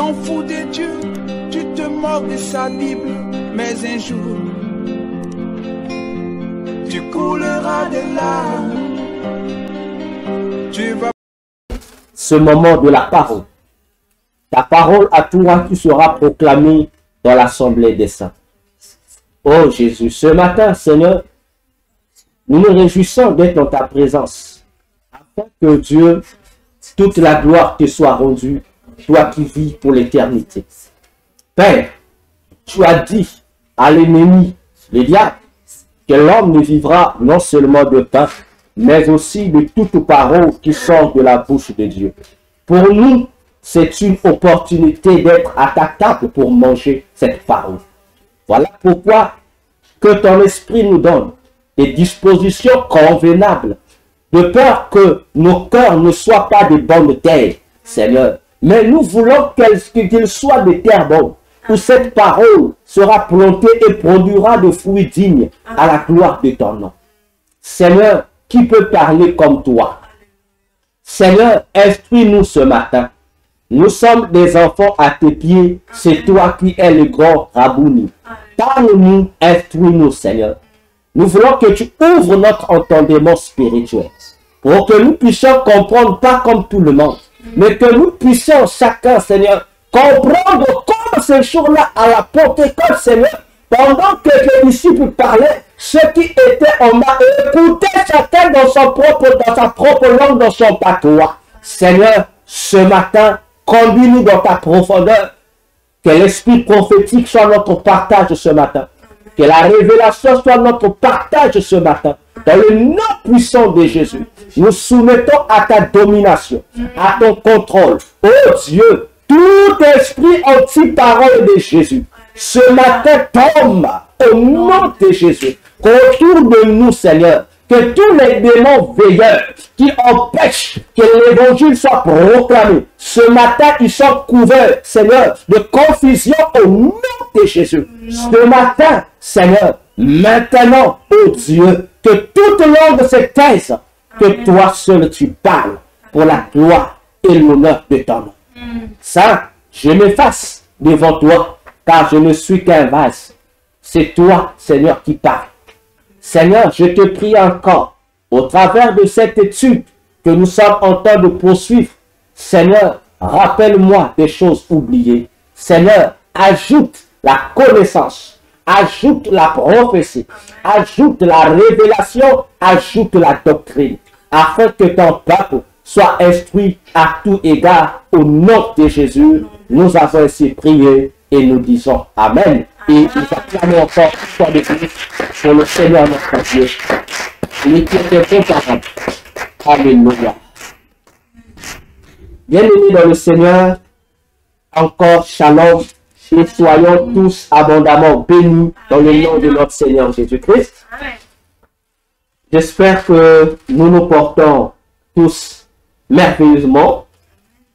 t'en fous de Dieu, tu te moques de sa Bible, mais un jour, tu couleras de larmes. Tu vas... Ce moment de la parole. Ta parole à toi qui sera proclamée dans l'assemblée des saints. Oh Jésus, ce matin, Seigneur, nous nous réjouissons d'être dans ta présence. Afin que Dieu, toute la gloire te soit rendue, toi qui vis pour l'éternité. Père, tu as dit à l'ennemi, le diable, que l'homme ne vivra non seulement de pain, mais aussi de toute parole qui sort de la bouche de Dieu. Pour nous, c'est une opportunité d'être à ta table pour manger cette parole. Voilà pourquoi que ton esprit nous donne des dispositions convenables, de peur que nos cœurs ne soient pas de bonnes terres, Seigneur. Mais nous voulons qu'ils soient des terres bonnes, où cette parole sera plantée et produira de fruits dignes à la gloire de ton nom. Seigneur, qui peut parler comme toi? Seigneur, instruis-nous ce matin. Nous sommes des enfants à tes pieds. C'est toi qui es le grand Rabouni. Parle-nous, instruis-nous, Seigneur. Nous voulons que tu ouvres notre entendement spirituel pour que nous puissions comprendre, pas comme tout le monde, mais que nous puissions chacun, Seigneur, comprendre comme ces jours-là à la Pentecôte, Seigneur, pendant que les disciples parlaient, ceux qui étaient en bas écoutaient chacun dans sa propre langue, dans son patois. Seigneur, ce matin, conduis-nous dans ta profondeur. Que l'esprit prophétique soit notre partage ce matin. Que la révélation soit notre partage ce matin. Dans le nom puissant de Jésus, nous soumettons à ta domination, à ton contrôle. Oh Dieu, tout esprit anti-parole de Jésus, ce matin tombe au nom de Jésus. Autour de nous, Seigneur, que tous les démons veilleurs qui empêchent que l'évangile soit proclamé, ce matin, ils sont couverts, Seigneur, de confusion au nom de Jésus. Ce matin, Seigneur, maintenant, oh Dieu, que toute langue se taise, que toi seul tu parles pour la gloire et l'honneur de ton nom. Ça, je m'efface devant toi, car je ne suis qu'un vase. C'est toi, Seigneur, qui parle. Seigneur, je te prie encore, au travers de cette étude que nous sommes en train de poursuivre, Seigneur, rappelle-moi des choses oubliées. Seigneur, ajoute la connaissance, ajoute la prophétie, ajoute la révélation, ajoute la doctrine, afin que ton peuple soit instruit à tout égard. Au nom de Jésus, nous avons ainsi prié et nous disons Amen. Et nous acclamons encore une fois de plus pour le Seigneur notre Dieu. Il était comparable. Alléluia. Bien-aimés dans le Seigneur, encore shalom et soyons tous abondamment bénis dans le nom de notre Seigneur Jésus-Christ. J'espère que nous nous portons tous merveilleusement,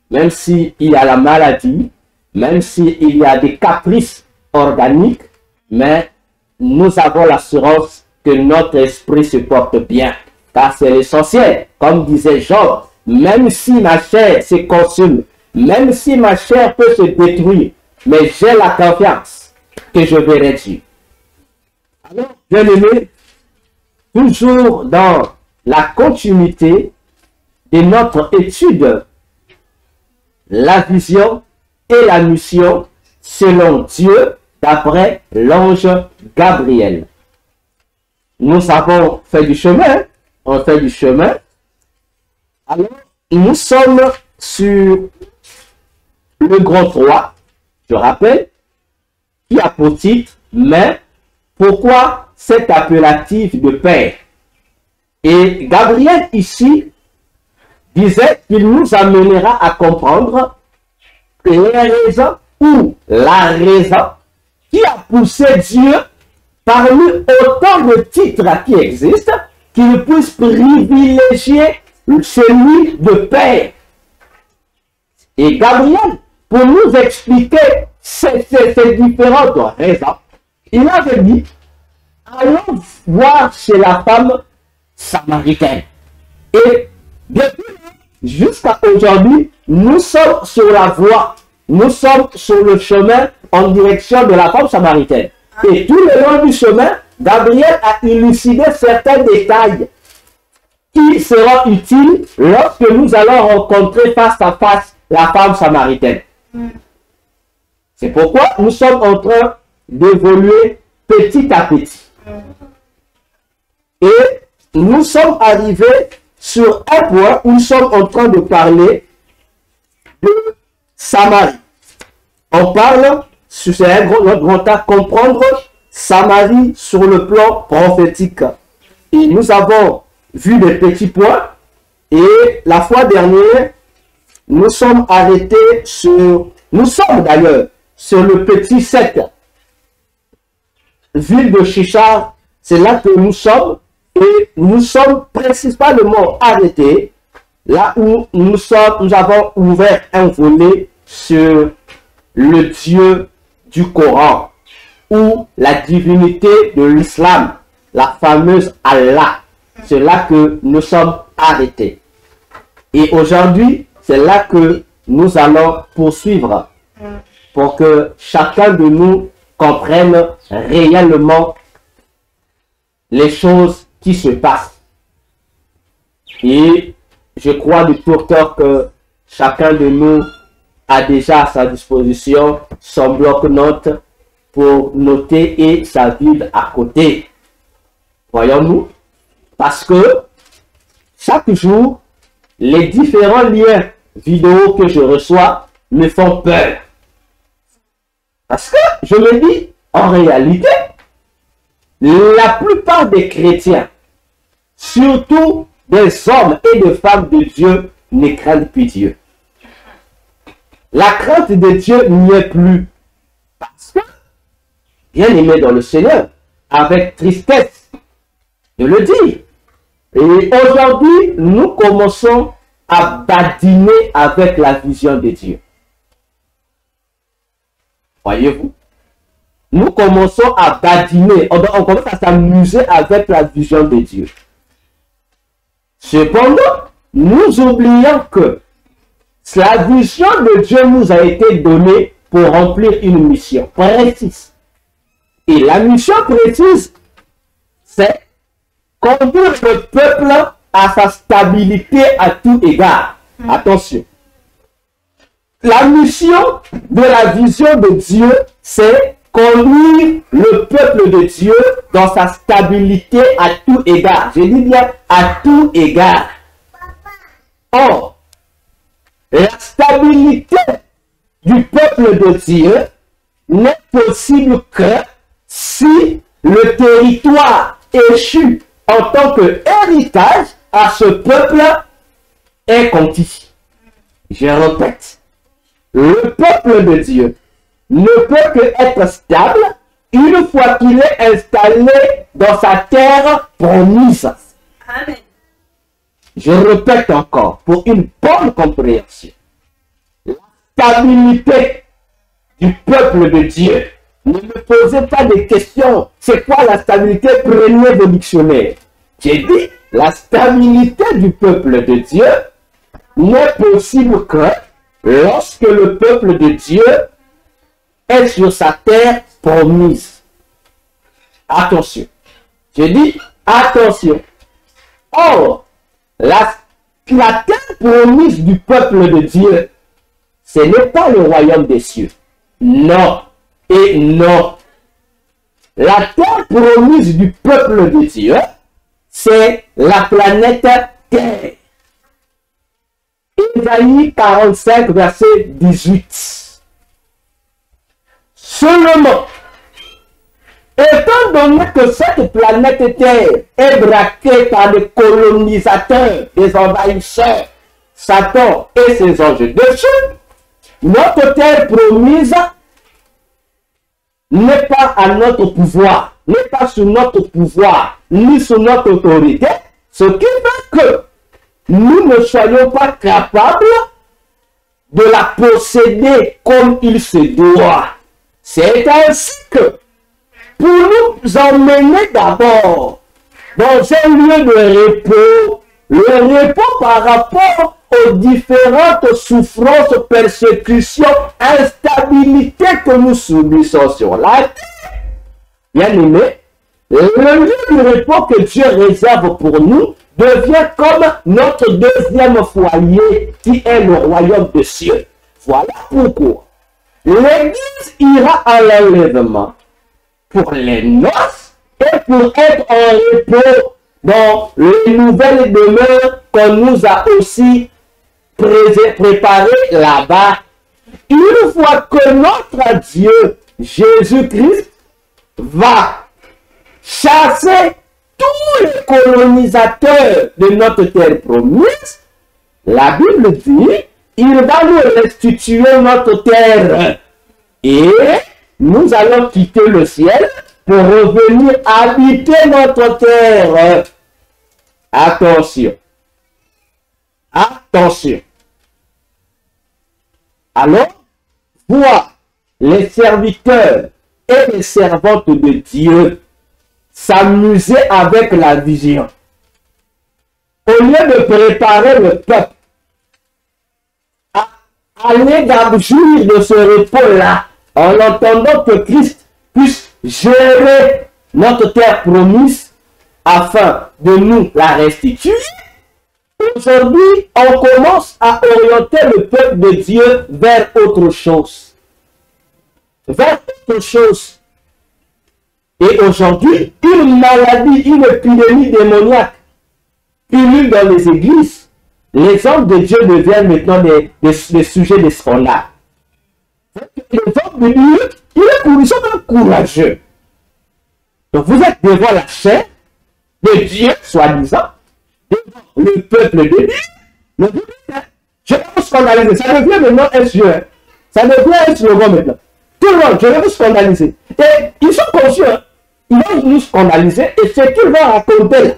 même s'il y a la maladie, même s'il y a des caprices organique, mais nous avons l'assurance que notre esprit se porte bien, car c'est l'essentiel. Comme disait Job, même si ma chair se consume, même si ma chair peut se détruire, mais j'ai la confiance que je verrai Dieu. Alors, bien aimé, toujours dans la continuité de notre étude, la vision et la mission selon Dieu, d'après l'ange Gabriel. Nous avons fait du chemin, on fait du chemin. Alors, nous sommes sur le grand 3, je rappelle, qui a pour titre, mais pourquoi cet appellatif de Père? Et Gabriel ici disait qu'il nous amènera à comprendre les raisons ou la raison qui a poussé Dieu parmi autant de titres qui existent, qu'il puisse privilégier celui de Père. Et Gabriel, pour nous expliquer ces différentes raisons, il avait dit, allons voir chez la femme samaritaine. Et depuis jusqu'à aujourd'hui, nous sommes sur la voie nous sommes sur le chemin en direction de la femme samaritaine. Et tout le long du chemin, Gabriel a élucidé certains détails qui seront utiles lorsque nous allons rencontrer face à face la femme samaritaine. C'est pourquoi nous sommes en train d'évoluer petit à petit. Et nous sommes arrivés sur un point où nous sommes en train de parler de Samarie. On parle, c'est un grand à comprendre Samarie sur le plan prophétique. Et nous avons vu des petits points. Et la fois dernière, nous sommes arrêtés sur... Nous sommes d'ailleurs sur le petit 7. Ville de Chichar, c'est là que nous sommes. Et nous sommes principalement arrêtés là où nous avons ouvert un volet sur le Dieu du Coran ou la divinité de l'islam, la fameuse Allah. C'est là que nous sommes arrêtés. Et aujourd'hui, c'est là que nous allons poursuivre pour que chacun de nous comprenne réellement les choses qui se passent. Et je crois du tout cœur que chacun de nous a déjà à sa disposition son bloc-notes pour noter et sa Bible à côté. Voyons-nous? Parce que chaque jour, les différents liens vidéo que je reçois me font peur. Parce que je me dis, en réalité, la plupart des chrétiens, surtout des hommes et des femmes de Dieu, ne craignent plus Dieu. La crainte de Dieu n'y est plus. Parce que, bien aimé dans le Seigneur, avec tristesse de le dire. Et aujourd'hui, nous commençons à badiner avec la vision de Dieu. Voyez-vous? Nous commençons à badiner, on commence à s'amuser avec la vision de Dieu. Cependant, nous oublions que la vision de Dieu nous a été donnée pour remplir une mission précise. Et la mission précise, c'est conduire le peuple à sa stabilité à tout égard. Attention. La mission de la vision de Dieu, c'est conduire le peuple de Dieu dans sa stabilité à tout égard. Je dis bien à tout égard. Or, la stabilité du peuple de Dieu n'est possible que si le territoire échu en tant qu'héritage à ce peuple est conquis. Je répète, le peuple de Dieu ne peut que être stable une fois qu'il est installé dans sa terre promise. Amen. Je répète encore, pour une bonne compréhension, la stabilité du peuple de Dieu. Ne me posez pas de questions. C'est quoi la stabilité? Prenez vos dictionnaires. J'ai dit, la stabilité du peuple de Dieu n'est possible que lorsque le peuple de Dieu est sur sa terre promise. Attention. Je dis attention. Or, la terre promise du peuple de Dieu, ce n'est pas le royaume des cieux. Non et non. La terre promise du peuple de Dieu, c'est la planète Terre. Ésaïe 45, verset 18. Seulement, étant donné que cette planète Terre est braquée par des colonisateurs, des envahisseurs, Satan et ses anges dessus, notre terre promise n'est pas à notre pouvoir, n'est pas sous notre pouvoir, ni sous notre autorité, ce qui fait que nous ne soyons pas capables de la posséder comme il se doit. C'est ainsi que, pour nous emmener d'abord dans un lieu de repos, le repos par rapport aux différentes souffrances, persécutions, instabilités que nous subissons sur la terre. Bien aimé, le lieu de repos que Dieu réserve pour nous devient comme notre deuxième foyer qui est le royaume des cieux. Voilà pourquoi l'Église ira à l'enlèvement pour les noces et pour être en repos dans les nouvelles demeures qu'on nous a aussi préparées là-bas. Une fois que notre Dieu, Jésus-Christ, va chasser tous les colonisateurs de notre terre promise, la Bible dit, il va nous restituer notre terre. Et nous allons quitter le ciel pour revenir habiter notre terre. Attention. Attention. Alors, voir les serviteurs et les servantes de Dieu s'amuser avec la vision. Au lieu de préparer le peuple à aller dans le jour de ce repos-là, en attendant que Christ puisse gérer notre terre promise afin de nous la restituer, aujourd'hui, on commence à orienter le peuple de Dieu vers autre chose. Vers autre chose. Et aujourd'hui, une maladie, une épidémie démoniaque pullule dans les églises. Les hommes de Dieu deviennent maintenant des sujets de scandale. Les hommes de Dieu, ils sont même courageux. Donc vous êtes devant la chair de Dieu, soi-disant, devant le peuple de Dieu. Le peuple, je vais vous scandaliser. Ça devient maintenant un sujet. Ça devient un slogan maintenant. Tout le monde, je vais vous scandaliser. Et ils sont conscients. Ils vont nous scandaliser et ce qu'ils vont raconter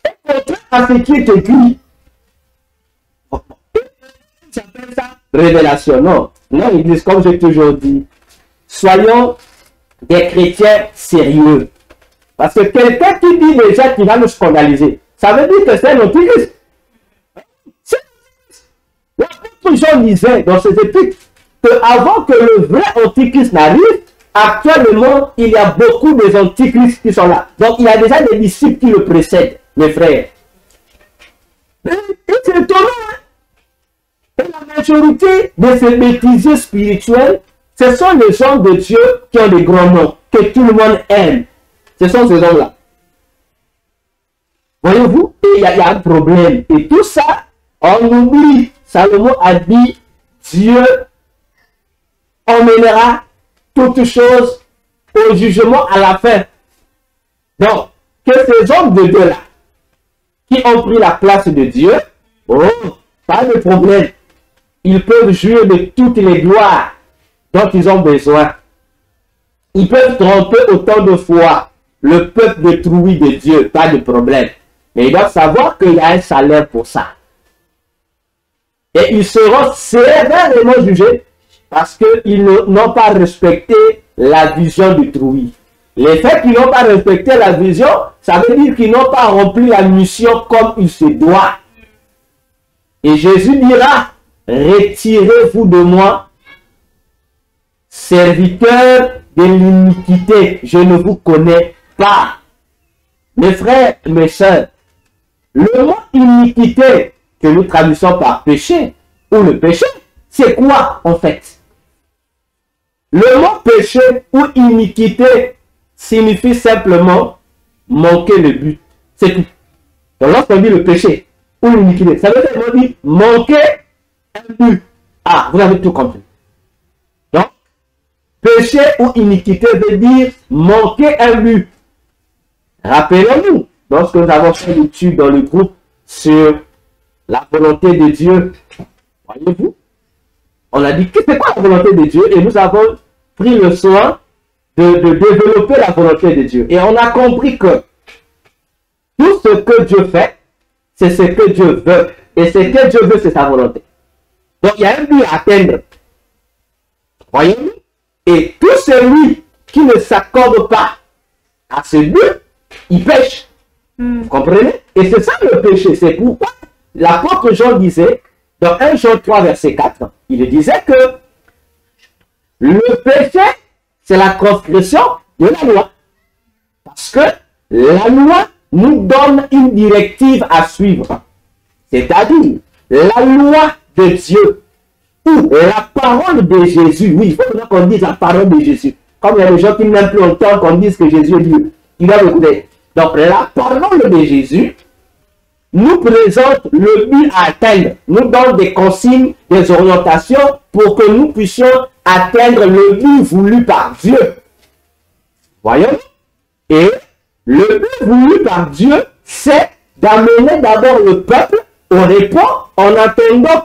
est contraire à ce qui est écrit. Ils appellent ça révélation. Non, non, ils disent, comme j'ai toujours dit, soyons des chrétiens sérieux. Parce que quelqu'un qui dit déjà qu'il va nous scandaliser, ça veut dire que c'est un antichrist. L'apôtre Jean disait dans ses épîtres qu'avant que le vrai antichrist n'arrive, actuellement, il y a beaucoup des antichrists qui sont là. Donc, il y a déjà des disciples qui le précèdent, mes frères. Et c'est étonnant, hein? Et la majorité de ces bêtisiers spirituels, ce sont les gens de Dieu qui ont des grands noms, que tout le monde aime. Ce sont ces hommes-là. Voyez-vous? Et il y a un problème. Et tout ça, on oublie. Salomon a dit, Dieu emmènera toutes choses au jugement à la fin. Donc, que ces hommes de Dieu-là, qui ont pris la place de Dieu, oh, pas de problème. Ils peuvent jouir de toutes les gloires dont ils ont besoin. Ils peuvent tromper autant de fois le peuple détruit de Dieu, pas de problème. Mais ils doivent savoir qu'il y a un salaire pour ça. Et ils seront sévèrement jugés parce qu'ils n'ont pas respecté la vision d'autrui. Les faits qu'ils n'ont pas respecté la vision, ça veut dire qu'ils n'ont pas rempli la mission comme il se doit. Et Jésus dira, retirez-vous de moi, serviteurs de l'iniquité, je ne vous connais pas. Mes frères, mes sœurs, le mot iniquité que nous traduisons par péché, ou le péché, c'est quoi en fait? Le mot péché ou iniquité signifie simplement manquer le but. C'est tout. Donc lorsqu'on dit le péché ou l'iniquité, ça veut dire manquer un but. Ah, vous avez tout compris. Donc, péché ou iniquité veut dire manquer un but. Rappelons-nous, lorsque nous avons fait l'étude dans le groupe sur la volonté de Dieu, voyez-vous, on a dit que c'est quoi la volonté de Dieu et nous avons pris le soin de développer la volonté de Dieu. Et on a compris que tout ce que Dieu fait, c'est ce que Dieu veut. Et ce que Dieu veut, c'est sa volonté. Donc il y a un but à atteindre. Voyez-vous? Et tout celui qui ne s'accorde pas à ce but, il pêche. Vous comprenez? Et c'est ça le péché. C'est pourquoi l'apôtre Jean disait, dans 1 Jean 3, verset 4, il disait que le péché, c'est la transgression de la loi. Parce que la loi nous donne une directive à suivre. C'est-à-dire, la loi de Dieu, ou la parole de Jésus. Oui, il faut qu'on dise la parole de Jésus. Comme il y a des gens qui n'aiment plus longtemps qu'on dise que Jésus est Dieu. Il va écouter. Donc, la parole de Jésus nous présente le but à atteindre, nous donne des consignes, des orientations pour que nous puissions atteindre le but voulu par Dieu. Voyons. Et le but voulu par Dieu, c'est d'amener d'abord le peuple au repos en attendant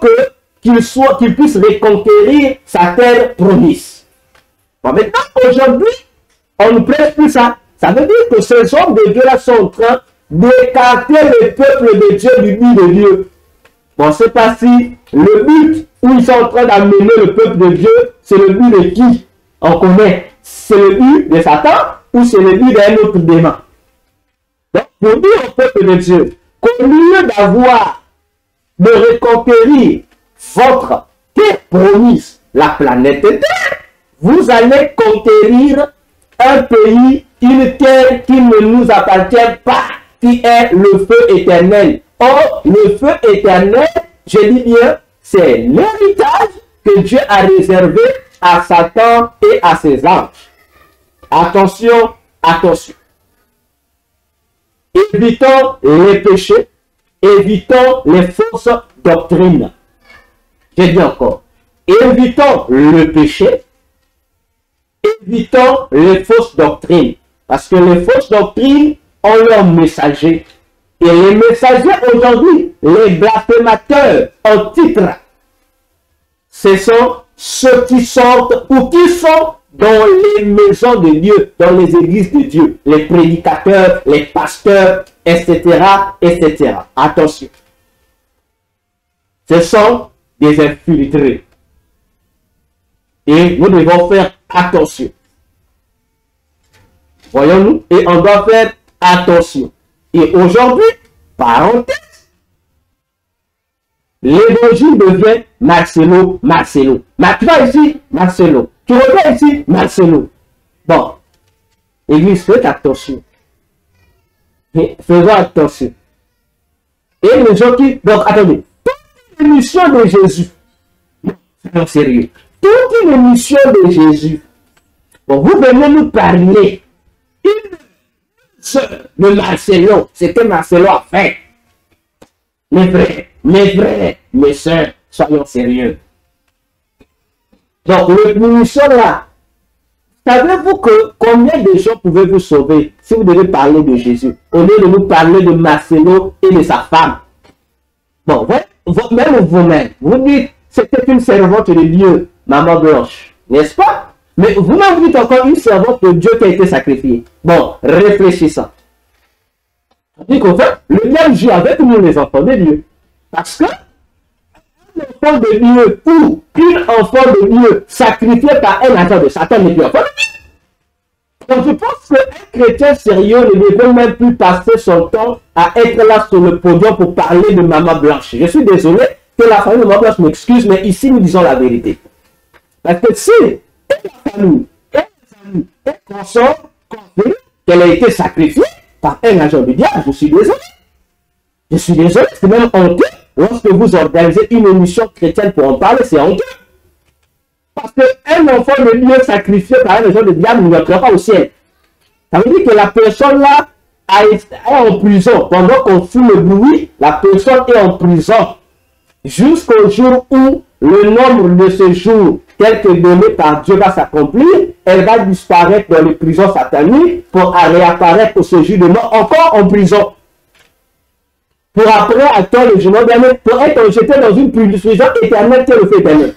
qu'il puisse reconquérir sa terre promise. Bon, maintenant, aujourd'hui, on ne presse plus ça. Ça veut dire que ces hommes de Dieu là sont en train d'écarter le peuple de Dieu du but de Dieu. Bon, on ne sait pas si le but où ils sont en train d'amener le peuple de Dieu, c'est le but de qui? On connaît. C'est le but de Satan ou c'est le but d'un autre démon? Donc, pour dire au peuple de Dieu qu'au lieu de reconquérir votre terre promise, la planète Terre, vous allez conquérir un pays, une terre qui ne nous appartient pas, qui est le feu éternel. Or, le feu éternel, je dis bien, c'est l'héritage que Dieu a réservé à Satan et à ses anges. Attention, attention. Évitons les péchés, évitons les fausses doctrines. Je dis encore, évitons le péché, évitons les fausses doctrines. Parce que les fausses doctrines ont leurs messagers. Et les messagers aujourd'hui, les blasphémateurs en titre, ce sont ceux qui sortent ou qui sont dans les maisons de Dieu, dans les églises de Dieu, les prédicateurs, les pasteurs, etc., etc. Attention. Ce sont des infiltrés. Et nous devons faire attention. Voyons-nous? Et on doit faire attention. Et aujourd'hui, parenthèse, l'évangile devient Marcelo, Marcelo. Tu vas ici, Marcelo. Tu reviens ici, Marcelo. Bon, Église, faites attention. Faisons attention. Et les gens qui... Donc, attendez. Toute l'émission de Jésus. Non, sérieux. Toute l'émission de Jésus. Bon, vous venez nous parler. Le Marcelo, ce que Marcelo a fait. Mes frères, mes soeurs, soyons sérieux. Donc, l'émission là, savez-vous que combien de gens pouvez-vous sauver si vous devez parler de Jésus, au lieu de nous parler de Marcelo et de sa femme? Bon, même vous-même, vous dites, c'était une servante de Dieu, Maman Blanche, n'est-ce pas? Mais vous-même, vous dites encore une servante de Dieu qui a été sacrifiée. Bon, réfléchissons. On dit qu'en fait, le diable joue avec nous, les enfants de Dieu. Parce que un enfant de Dieu ou une enfant de Dieu sacrifié par un agent de Satan n'est plus enfant de Dieu. Donc je pense qu'un chrétien sérieux ne devrait même plus passer son temps à être là sur le podium pour parler de Maman Blanche. Je suis désolé que la famille de Maman Blanche m'excuse, mais ici nous disons la vérité. Parce que si la famille est consciente qu'elle a été sacrifiée par un agent du diable, je suis désolé. Je suis désolé, c'est même honteux. Lorsque vous organisez une émission chrétienne pour en parler, c'est honteux. Parce qu'un enfant de Dieu sacrifié par un agent du diable ne rentrera pas au ciel. Ça veut dire que la personne là est en prison. Pendant qu'on fout le bruit, la personne est en prison. Jusqu'au jour où le nombre de ce jour tel que donné par Dieu va s'accomplir, elle va disparaître dans les prisons sataniques pour réapparaître au séjour de mort encore en prison. Pour après attendre le jugement dernier, pour être jeté dans une prison éternelle qui est le feu éternel.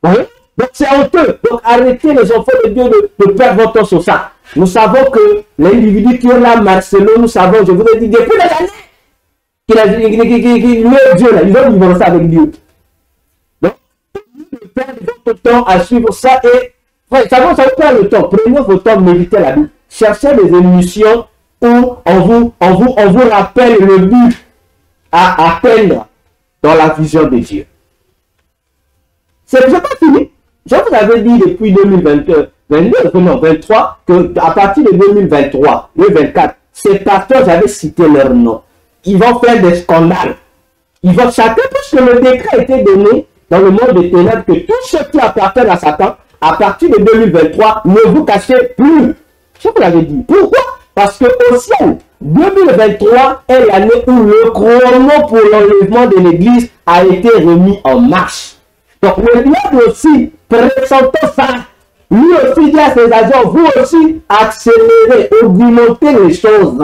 Voyez? Donc c'est honteux. Donc arrêtez les enfants de Dieu de perdre votre temps sur ça. Nous savons que l'individu qui est là, Marcelo, nous savons, je vous ai dit depuis des années, le Dieu là, ils ont divorcé avec Dieu. Donc, ne perdez votre temps à suivre ça et ça va prendre le temps. Prenez votre temps, méditez la Bible. Cherchez des émissions où on vous rappelle le but à atteindre dans la vision de Dieu. C'est pas fini. Je vous avais dit depuis 2022, 23, qu'à partir de 2023, 2024, ces pasteurs, j'avais cité leur nom. Ils vont faire des scandales. Ils vont chacun, puisque le décret a été donné dans le monde des ténèbres, que tout ce qui appartient à Satan, à partir de 2023, ne vous cachez plus. Je vous l'avais dit. Pourquoi? Parce que au ciel, 2023 est l'année où le chrono pour l'enlèvement de l'Église a été remis en marche. Donc le diable aussi, présentant ça, lui aussi dit à ses agents, vous aussi accélérez, augmentez les choses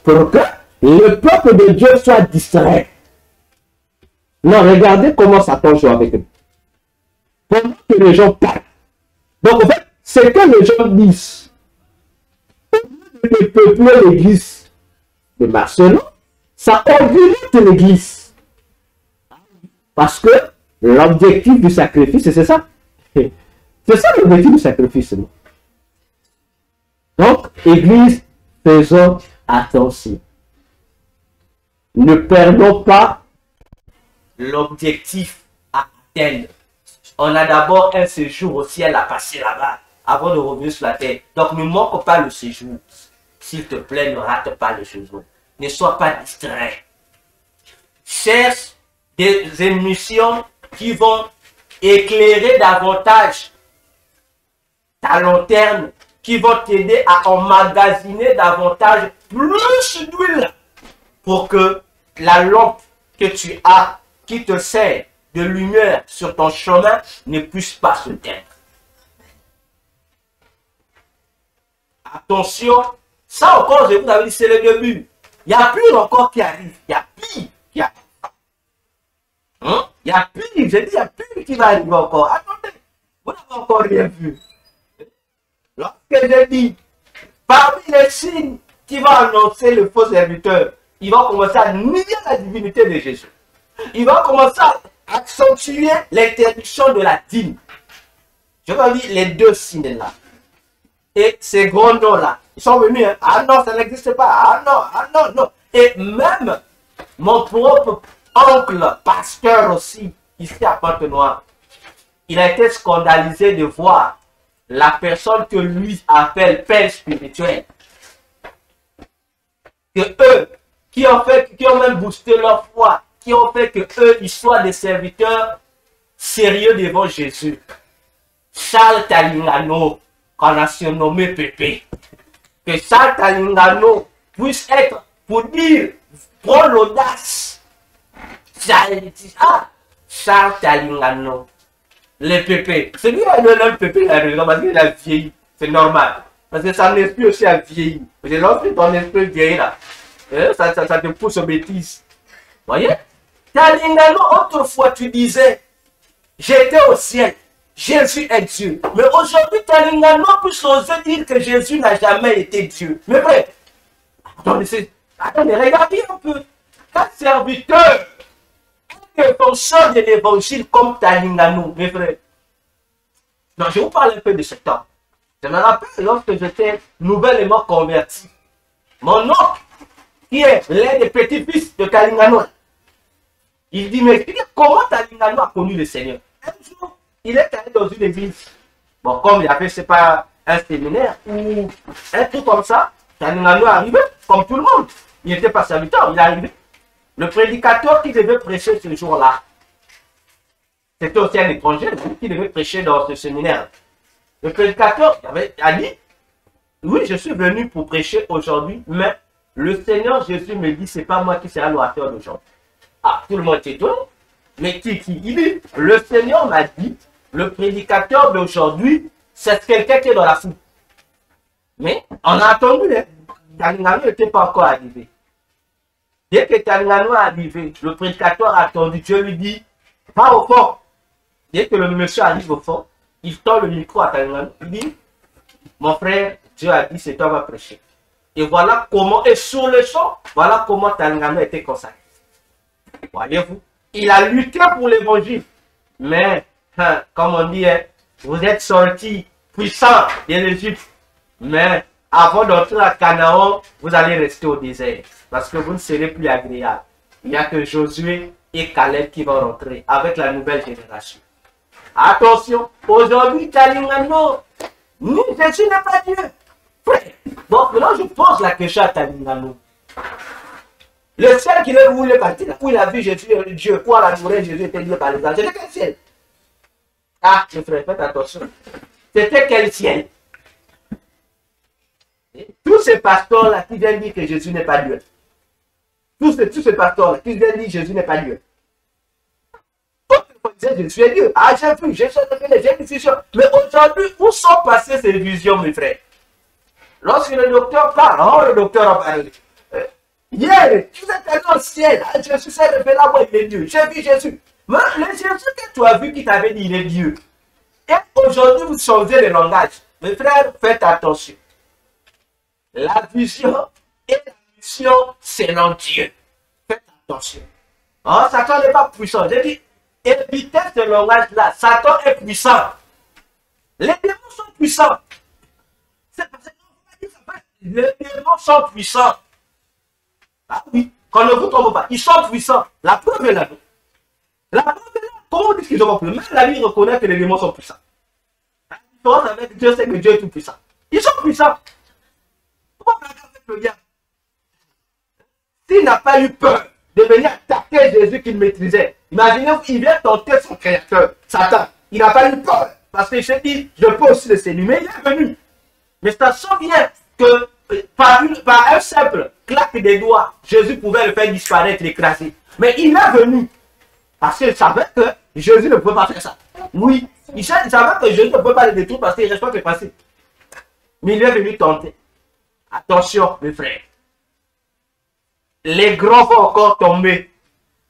pour que le peuple de Dieu soit distrait. Non, regardez comment Satan joue avec eux. Pendant que les gens parlent. Donc en fait, c'est que les gens disent, de peupler l'église de Barcelone, ça augmente l'église. Parce que l'objectif du sacrifice, c'est ça. C'est ça l'objectif du sacrifice. Donc, église, faisons attention. Ne perdons pas l'objectif à atteindre. On a d'abord un séjour au ciel à passer là-bas avant de revenir sur la terre. Donc, ne manque pas le séjour. S'il te plaît, ne rate pas le séjour. Ne sois pas distrait. Cherche des émissions qui vont éclairer davantage ta lanterne, qui vont t'aider à emmagasiner davantage plus d'huile pour que la lampe que tu as, qui te sert de lumière sur ton chemin, ne puisse pas se teindre. Attention, ça encore, je vous avais dit, c'est le début. Il y a pire encore qui arrive. Il y a pire qui arrive. Il y a pire, j'ai dit, il y a pire qui va arriver encore. Attendez, vous n'avez encore rien vu. Lorsque j'ai dit, parmi les signes qui vont annoncer le faux serviteur, il va commencer à nier la divinité de Jésus. Il va commencer à accentuer l'interdiction de la dîme. Je vais dire les deux signes là. Et ces grands noms-là, ils sont venus, hein? Ah non, ça n'existe pas, ah non, non. Et même mon propre oncle, pasteur aussi, ici à Pointe-Noire, il a été scandalisé de voir la personne que lui appelle père spirituel. Que eux, qui ont même boosté leur foi, qui ont fait que eux, ils soient des serviteurs sérieux devant Jésus. Charles Talingano, qu'on a surnommé Pépé. Que Charles Talingano puisse être, pour dire, prends l'audace. Charles Talingano, le Pépé. C'est lui qui a donné un Pépé la raison parce qu'il a vieilli. C'est normal. Parce que son esprit aussi a vieilli. Parce que lorsque ton esprit vieillit là, ça te pousse aux bêtises. Voyez? Talingano, autrefois tu disais, j'étais au ciel. Jésus est Dieu. Mais aujourd'hui, Talingano peut oser dire que Jésus n'a jamais été Dieu. Mais bref, attendez, regardez un peu. Un serviteur, un défenseur de l'évangile comme Talingano, mes frères. Donc, je vous parle un peu de ce temps. Je me rappelle lorsque j'étais nouvellement converti. Mon oncle, qui est l'un des petits-fils de Talingano, il dit, mais comment Talingano a connu le Seigneur? Un jour, il est allé dans une église. Bon, comme il avait, c'est pas un séminaire ou un truc comme ça, Talingano est arrivé, comme tout le monde. Il n'était pas serviteur, il est arrivé. Le prédicateur qui devait prêcher ce jour-là, c'était aussi un étranger qui devait prêcher dans ce séminaire. Le prédicateur a dit, oui, je suis venu pour prêcher aujourd'hui, mais le Seigneur Jésus me dit, c'est pas moi qui sera l'orateur d'aujourd'hui. Ah, tout le monde est étonné. Mais qui il dit, le Seigneur m'a dit, le prédicateur d'aujourd'hui, c'est quelqu'un qui est dans la foule. Mais on a attendu, Talingano n'était pas encore arrivé. Dès que Talingano est arrivé, le prédicateur a attendu, Dieu lui dit, va au fond. Dès que le monsieur arrive au fond, il tend le micro à Talingano, il dit, mon frère, Dieu a dit, c'est toi qui vas prêcher. Et voilà comment, et sur le champ, voilà comment Talingano a été consacré. Voyez-vous, il a lutté pour l'évangile. Mais, comme on dit, vous êtes sortis puissants de l'Égypte. Mais, avant d'entrer à Canaan, vous allez rester au désert. Parce que vous ne serez plus agréable. il n'y a que Josué et Caleb qui vont rentrer avec la nouvelle génération. Attention, aujourd'hui, Talingano, ni Jésus n'est pas Dieu. Frère, donc là, je pose la question à Talingano. Le ciel qu'il est voulu partir, où il a vu Jésus, Dieu, où la nourriture Jésus était lié par les anges. C'était quel ciel? Ah, mes frères, faites attention. C'était quel ciel? Tous ces pasteurs-là qui viennent dire que Jésus n'est pas Dieu. Tous ces pasteurs-là qui viennent dire que Jésus n'est pas Dieu. On disait Jésus est Dieu. Ah, j'ai vu, j'ai une vision. Mais aujourd'hui, où sont passées ces visions, mes frères? Lorsque le docteur parle, oh, le docteur a parlé. Hier, tu étais dans le ciel. Ah, Jésus s'est révélé à moi, il est Dieu. J'ai vu Jésus. Mais le Jésus que tu as vu qui t'avait dit, il est Dieu. Et aujourd'hui, vous changez le langage. Mes frères, faites attention. La vision et la mission, c'est non Dieu. Faites attention. Oh, Satan n'est pas puissant. J'ai dit, évitez ce langage-là. Satan est puissant. Les démons sont puissants. C'est parce que les démons sont puissants. Ah oui, qu'on ne vous trompe pas. Ils sont puissants. La preuve est là. La preuve est là. Comment on dit qu'ils sont plus? Même la vie reconnaît que les démons sont puissants. La différence avec Dieu, c'est que Dieu est tout puissant. Ils sont puissants. Pourquoi pas avec le diable? S'il n'a pas eu peur de venir attaquer Jésus qu'il maîtrisait, imaginez-vous, il vient tenter son créateur, Satan. Il n'a pas eu peur. Parce qu'il s'est dit, je peux aussi le séduire. Mais il est venu. Mais ça sent bien que par un simple claque des doigts, Jésus pouvait le faire disparaître, l'écraser. Mais il est venu. Parce qu'il savait que Jésus ne pouvait pas faire ça. Oui, il savait que Jésus ne pouvait pas le détruire parce qu'il respecte le passé. Mais il est venu tenter. Attention, mes frères. Les grands vont encore tomber.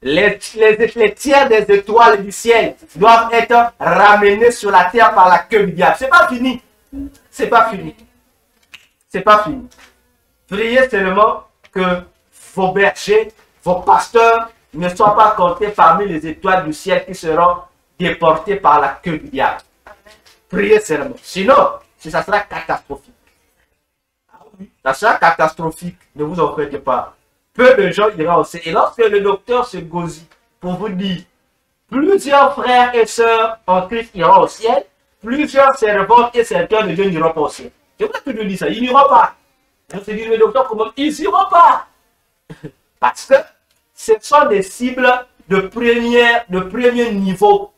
Les tiers des étoiles du ciel doivent être ramenés sur la terre par la queue du diable. C'est pas fini. C'est pas fini. C'est pas fini. Priez seulement que vos bergers, vos pasteurs ne soient pas comptés parmi les étoiles du ciel qui seront déportées par la queue du diable. Priez seulement. Sinon, ça sera catastrophique. Ça sera catastrophique. Ne vous en faites pas. Peu de gens iront au ciel. Et lorsque le docteur se gosille pour vous dire, plusieurs frères et sœurs en Christ iront au ciel, plusieurs servantes et serviteurs de Dieu n'iront pas au ciel. Je voudrais que je dise ça. Ils n'iront pas. Je se dis, le docteur, comment? Ils n'iront pas. Parce que ce sont des cibles de premier niveau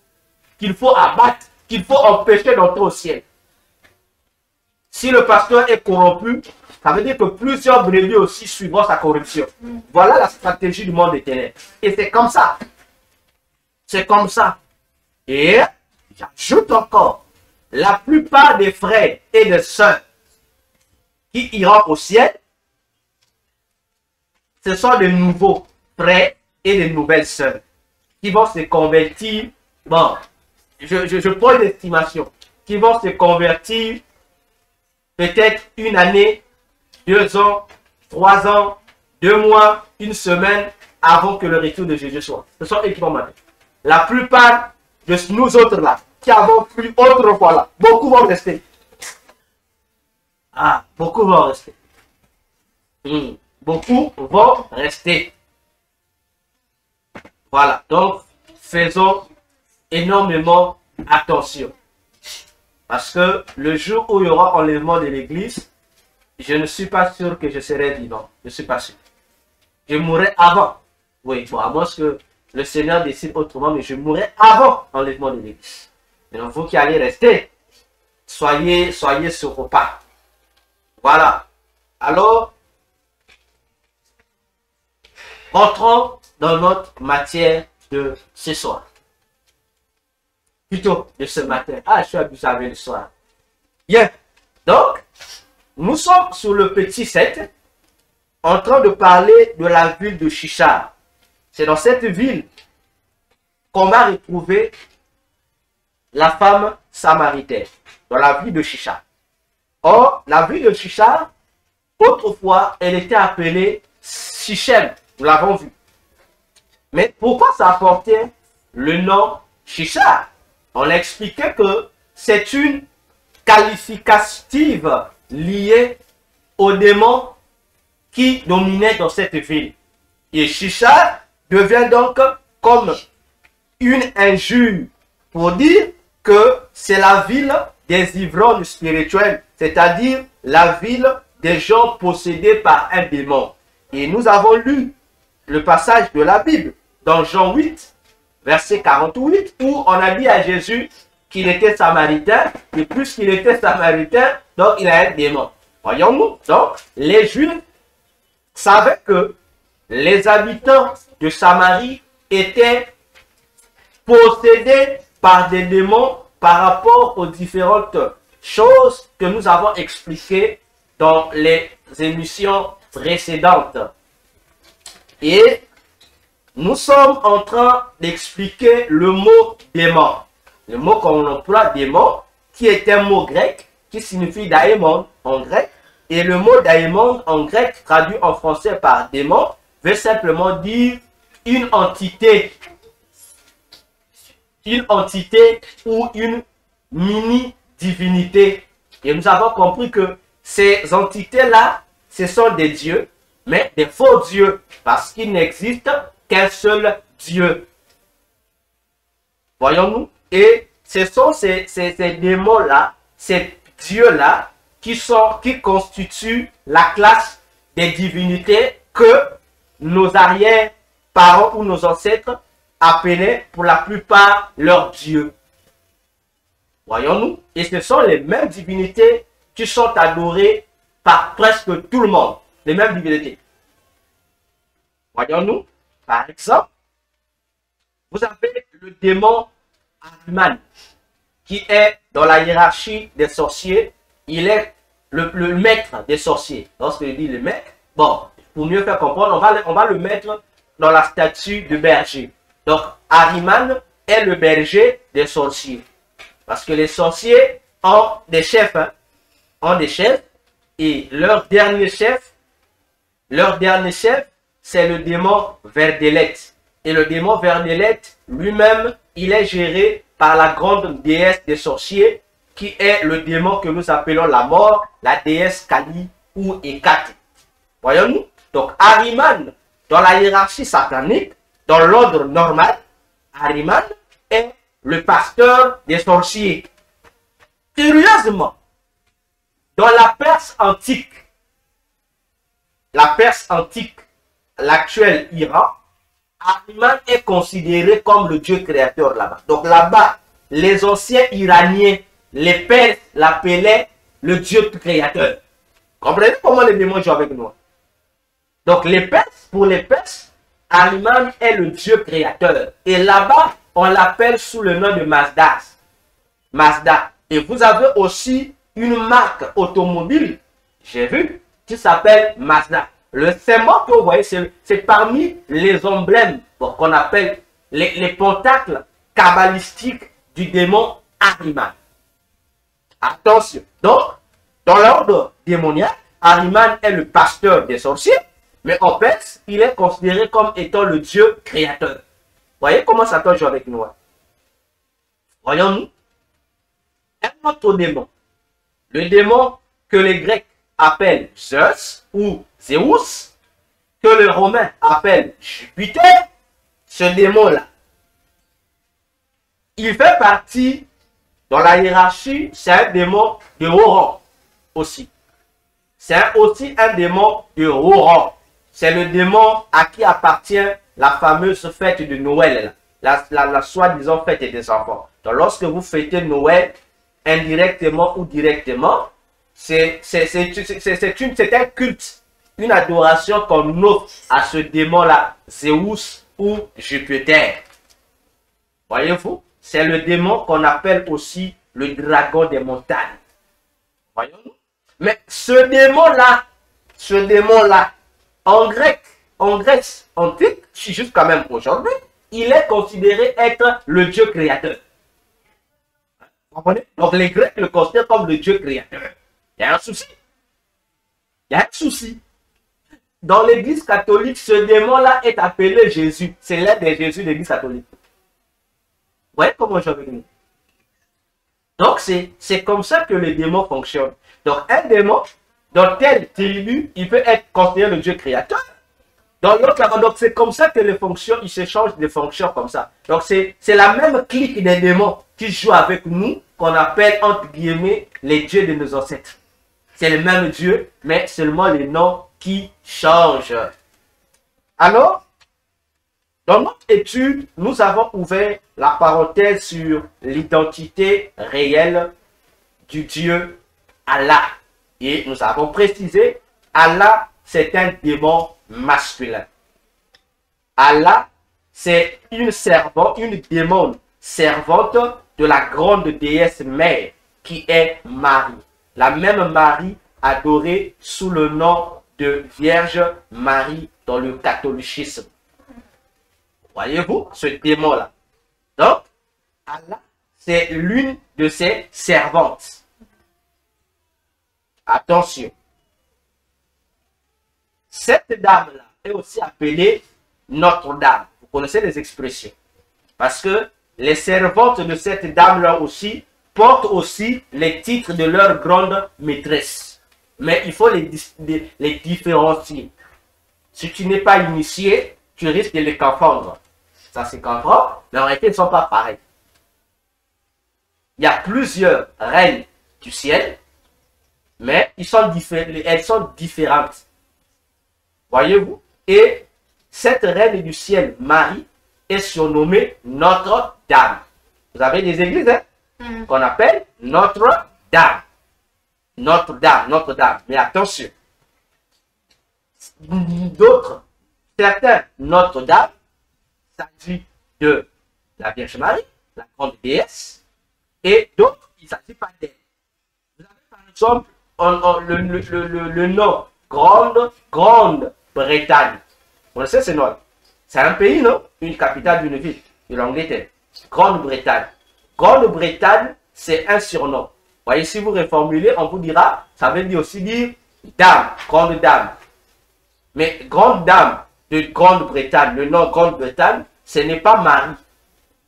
qu'il faut abattre, qu'il faut empêcher d'entrer au ciel. Si le pasteur est corrompu, ça veut dire que plusieurs brebis aussi suivront sa corruption. Voilà la stratégie du monde des ténèbres. Et c'est comme ça. C'est comme ça. Et j'ajoute encore, la plupart des frères et des sœurs qui iront au ciel, ce sont de nouveaux frères et de nouvelles sœurs qui vont se convertir. Bon, je prends une estimation. Qui vont se convertir peut-être une année, 2 ans, 3 ans, 2 mois, 1 semaine avant que le retour de Jésus soit. Ce sont eux qui vont m'aider. La plupart de nous autres là, qui avons cru autrefois là, beaucoup vont rester. Ah, beaucoup vont rester. Beaucoup vont rester. Voilà, donc faisons énormément attention. Parce que le jour où il y aura enlèvement de l'église, je ne suis pas sûr que je serai vivant. Je ne suis pas sûr. Je mourrai avant. Oui, bon, à moins que le Seigneur décide autrement, mais je mourrai avant l'enlèvement de l'église. Mais donc, vous qui allez rester, soyez sur vos pas. Voilà. Alors, entrons dans notre matière de ce soir. Plutôt de ce matin. Ah, je suis abusé avec le soir. Bien. Donc, nous sommes sur le petit 7, en train de parler de la ville de Chichar. C'est dans cette ville qu'on va retrouver la femme samaritaine, dans la ville de Chichar. Or, la ville de Chichar, autrefois, elle était appelée Sichem. Nous l'avons vu. Mais pourquoi ça apportait le nom Chichar? On a expliqué que c'est une qualificative liée aux démons qui dominaient dans cette ville. Et Chichar devient donc comme une injure pour dire que c'est la ville des ivrognes spirituels, c'est-à-dire la ville des gens possédés par un démon. Et nous avons lu le passage de la Bible dans Jean 8, verset 48, où on a dit à Jésus qu'il était samaritain, et puisqu'il était samaritain, donc il a un démon. Voyons-nous, donc les Juifs savaient que les habitants de Samarie étaient possédés par des démons par rapport aux différentes choses que nous avons expliquées dans les émissions précédentes. Et nous sommes en train d'expliquer le mot démon. Le mot qu'on emploie, démon, qui est un mot grec, qui signifie daimon en grec. Et le mot daimon en grec, traduit en français par démon, veut simplement dire une entité. Une entité ou une mini-divinité. Et nous avons compris que ces entités-là, ce sont des dieux, mais des faux dieux, parce qu'il n'existe qu'un seul Dieu. Voyons-nous? Et ce sont ces démons-là, ces dieux-là, qui constituent la classe des divinités que nos arrière-parents ou nos ancêtres appelaient pour la plupart leurs dieux. Voyons-nous? Et ce sont les mêmes divinités qui sont adorées par presque tout le monde. Les mêmes divinités. Voyons-nous? Par exemple, vous avez le démon Ahriman, qui est dans la hiérarchie des sorciers. Il est le maître des sorciers. Lorsque je dis le maître, bon, pour mieux faire comprendre, on va le mettre dans la statue de berger. Donc, Ahriman est le berger des sorciers. Parce que les sorciers ont des chefs, hein, ont des chefs, et leur dernier chef, c'est le démon Verdelet. Et le démon Verdelet, lui-même, il est géré par la grande déesse des sorciers, qui est le démon que nous appelons la mort, la déesse Kali ou Hécate. Voyons-nous? Donc, Ahriman, dans la hiérarchie satanique, dans l'ordre normal, Ahriman est le pasteur des sorciers. Curieusement, dans la Perse antique, l'actuel Iran, Ahriman est considéré comme le dieu créateur là-bas. Donc là-bas, les anciens Iraniens, les Perses l'appelaient le dieu créateur. Comprenez comment les démons jouent avec nous? Donc les Perses, pour les Perses, Ahriman est le dieu créateur. Et là-bas, on l'appelle sous le nom de Mazda. Et vous avez aussi une marque automobile, j'ai vu, qui s'appelle Mazda. Le symbole que vous voyez, c'est parmi les emblèmes qu'on appelle les pentacles kabbalistiques du démon Ahriman. Attention. Donc, dans l'ordre démoniaque, Ahriman est le pasteur des sorciers, mais en Perse, il est considéré comme étant le dieu créateur. Voyez comment Satan joue avec nous. Voyons-nous. Un autre démon. Le démon que les Grecs appellent Zeus ou Zeus, que les Romains appellent Jupiter, ce démon-là, il fait partie, dans la hiérarchie, c'est un démon de haut rang aussi. C'est aussi un démon de haut rang. C'est le démon à qui appartient la fameuse fête de Noël, la soi-disant fête des enfants. Donc lorsque vous fêtez Noël, indirectement ou directement, c'est un culte, une adoration qu'on offre à ce démon-là, Zeus ou Jupiter. Voyez-vous, c'est le démon qu'on appelle aussi le dragon des montagnes. Voyons-nous. Mais ce démon-là, en Grèce antique, jusqu'à même aujourd'hui, il est considéré être le dieu créateur. Vous comprenez? Donc les Grecs le considèrent comme le dieu créateur. Il y a un souci. Il y a un souci. Dans l'église catholique, ce démon-là est appelé Jésus. C'est l'un des Jésus de l'église catholique. Vous voyez comment je vais nous? Donc c'est comme ça que les démons fonctionnent. Donc un démon, dans telle tribu, il peut être considéré le dieu créateur. dans l'autre là-bas. Donc c'est comme ça que les fonctions, ils s'échangent des fonctions comme ça. Donc c'est la même clique des démons qui jouent avec nous, qu'on appelle entre guillemets les dieux de nos ancêtres. C'est le même Dieu, mais seulement les noms qui changent. Alors, dans notre étude, nous avons ouvert la parenthèse sur l'identité réelle du Dieu Allah. Et nous avons précisé, Allah, c'est un démon masculin. Allah, c'est une servante, une démon servante de la grande déesse mère qui est Marie. La même Marie adorée sous le nom de Vierge Marie dans le catholicisme. Voyez-vous ce démon-là? Donc, Allah, c'est l'une de ses servantes. Attention. Cette dame-là est aussi appelée Notre-Dame. Vous connaissez les expressions. Parce que les servantes de cette dame-là aussi portent aussi les titres de leur grande maîtresse. Mais il faut les différencier. Si tu n'es pas initié, tu risques de les confondre. Ça se comprend, mais en réalité, ils ne sont pas pareils. Il y a plusieurs reines du ciel, mais elles sont différentes. Voyez-vous? Et cette reine du ciel, Marie, est surnommée Notre-Dame. Vous avez des églises qu'on appelle Notre-Dame. Notre-Dame, Notre-Dame. Mais attention. D'autres, certains Notre-Dame, s'agit de la Vierge Marie, la grande déesse, et d'autres, il ne s'agit pas d'elle. Vous avez par exemple le nom Grande-Bretagne. Vous connaissez ce nom? C'est un pays, non? Une capitale d'une ville de l'Angleterre. Grande-Bretagne. Grande-Bretagne, c'est un surnom. Vous voyez, si vous reformulez, on vous dira, ça veut dire aussi dire dame, grande dame. Mais grande dame de Grande-Bretagne, le nom Grande-Bretagne, ce n'est pas Marie,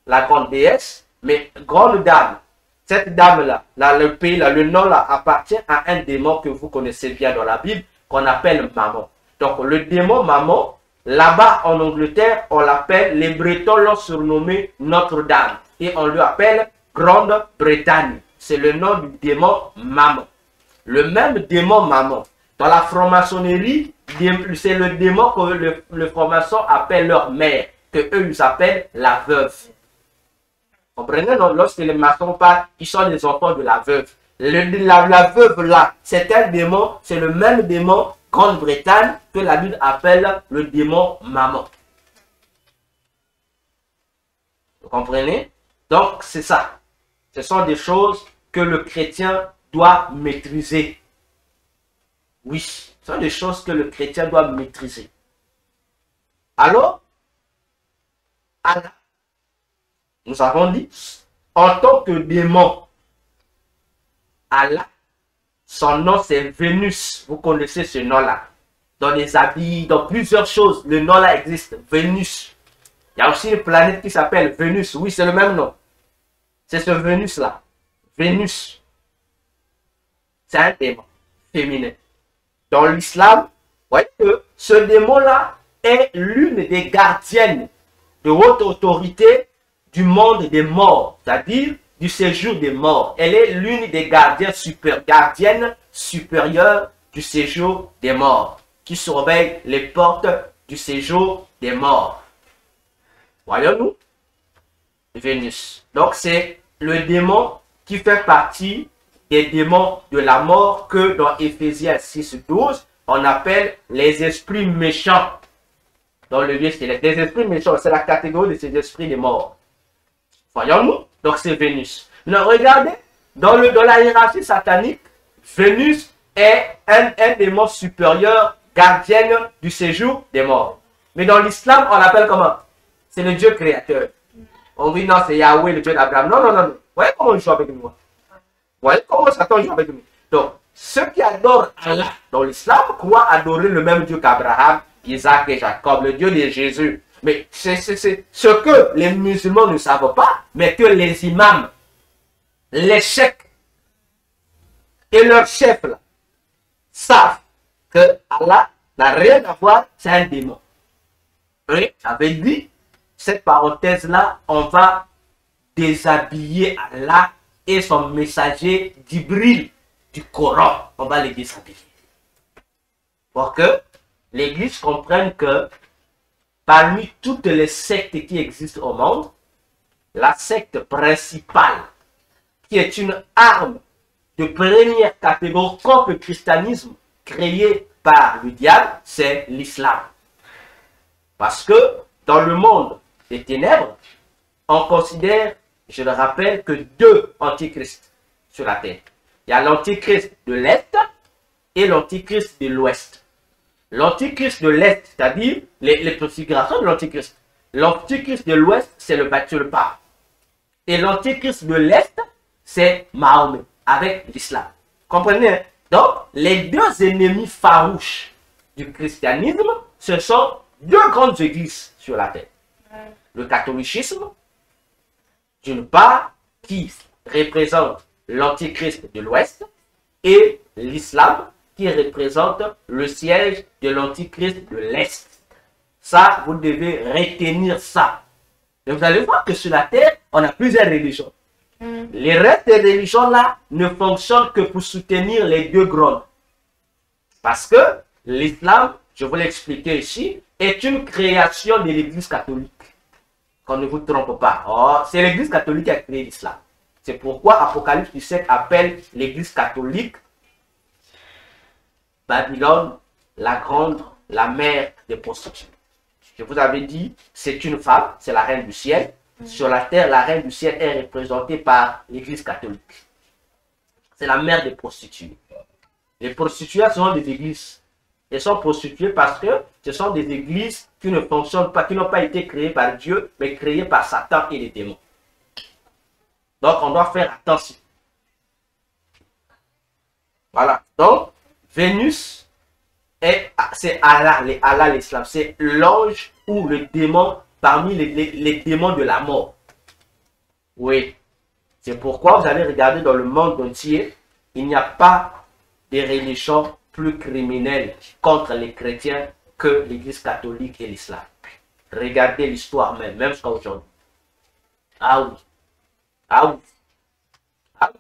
la grande déesse, mais grande dame. Cette dame-là, le pays, là, le nom-là appartient à un démon que vous connaissez bien dans la Bible, qu'on appelle Mammon. Donc, le démon Mammon, là-bas en Angleterre, on l'appelle, les Bretons l'ont surnommé Notre-Dame. Et on lui appelle Grande-Bretagne. C'est le nom du démon Mammon. Le même démon Mammon. Dans la franc-maçonnerie, c'est le démon que le franc-maçon appelle leur mère, que eux ils appellent la veuve. Comprenez, non? Lorsque les maçons parlent, ils sont les enfants de la veuve. La veuve là, c'est un démon, c'est le même démon Grande-Bretagne que la Bible appelle le démon Mammon. Vous comprenez? Donc c'est ça. Ce sont des choses que le chrétien doit maîtriser. Oui, ce sont des choses que le chrétien doit maîtriser. Alors, Allah, nous avons dit, en tant que démon, Allah, son nom c'est Vénus. Vous connaissez ce nom-là. Dans les habits, dans plusieurs choses, le nom-là existe, Vénus. Il y a aussi une planète qui s'appelle Vénus. Oui, c'est le même nom. C'est ce Vénus-là. Vénus. C'est un démon féminin. Dans l'islam, vous voyez que ce démon-là est l'une des gardiennes de haute autorité du monde des morts, c'est-à-dire du séjour des morts. Elle est l'une des gardiennes supérieures du séjour des morts, qui surveille les portes du séjour des morts. Voyons-nous? Vénus. Donc c'est le démon qui fait partie des démons de la mort que dans Éphésiens 6:12, on appelle les esprits méchants dans le lieu céleste. Les esprits méchants, c'est la catégorie de ces esprits des morts. Voyons-nous? Donc c'est Vénus. Maintenant, regardez, dans la hiérarchie satanique, Vénus est un démon supérieur, gardienne du séjour des morts. Mais dans l'islam, on l'appelle comment? C'est le Dieu créateur. On dit non, c'est Yahweh, le Dieu d'Abraham. Non, non, non, non. Vous voyez comment on joue avec nous? Vous voyez comment Satan joue avec nous? Donc, ceux qui adorent Allah dans l'islam croient adorer le même Dieu qu'Abraham, Isaac et Jacob, le Dieu de Jésus. Mais c'est ce que les musulmans ne savent pas, mais que les imams, les cheikhs et leurs chefs là, savent que Allah n'a rien à voir, c'est un démon. Oui, j'avais dit, cette parenthèse-là, on va déshabiller Allah et son messager d'Ibril du Coran. On va les déshabiller. Pour que l'Église comprenne que parmi toutes les sectes qui existent au monde, la secte principale, qui est une arme de première catégorie contre le christianisme créé par le diable, c'est l'islam. Parce que dans le monde des ténèbres, on considère, je le rappelle, que deux antichrists sur la terre. Il y a l'antichrist de l'Est et l'antichrist de l'Ouest. L'antichrist de l'Est, c'est-à-dire les préfigurations de l'antichrist. L'antichrist de l'Ouest, c'est le pape. Et l'antichrist de l'Est, c'est Mahomet, avec l'islam. Comprenez, hein? Donc, les deux ennemis farouches du christianisme, ce sont deux grandes églises sur la terre. Le catholicisme, d'une part, qui représente l'antichrist de l'Ouest, et l'islam, qui représente le siège de l'antichrist de l'Est. Ça, vous devez retenir ça. Et vous allez voir que sur la terre, on a plusieurs religions. Les restes des religions-là ne fonctionnent que pour soutenir les deux grandes. Parce que l'islam, je vous l'ai expliqué ici, est une création de l'Église catholique. Qu'on ne vous trompe pas. Oh, c'est l'Église catholique qui a créé l'islam. C'est pourquoi Apocalypse 17 appelle l'Église catholique Babylone, la grande, la mère des prostituées. Je vous avais dit, c'est une femme, c'est la reine du ciel. Sur la terre, la reine du ciel est représentée par l'Église catholique. C'est la mère des prostituées. Les prostituées sont des églises. Elles sont prostituées parce que ce sont des églises qui ne fonctionnent pas, qui n'ont pas été créées par Dieu, mais créées par Satan et les démons. Donc, on doit faire attention. Voilà. Donc, Vénus, c'est Allah, l'islam. C'est l'ange ou le démon parmi les démons de la mort. Oui. C'est pourquoi vous allez regarder dans le monde entier, il n'y a pas de religion plus criminelle contre les chrétiens que l'Église catholique et l'islam. Regardez l'histoire même jusqu'à aujourd'hui. Ah oui. Ah oui. Ah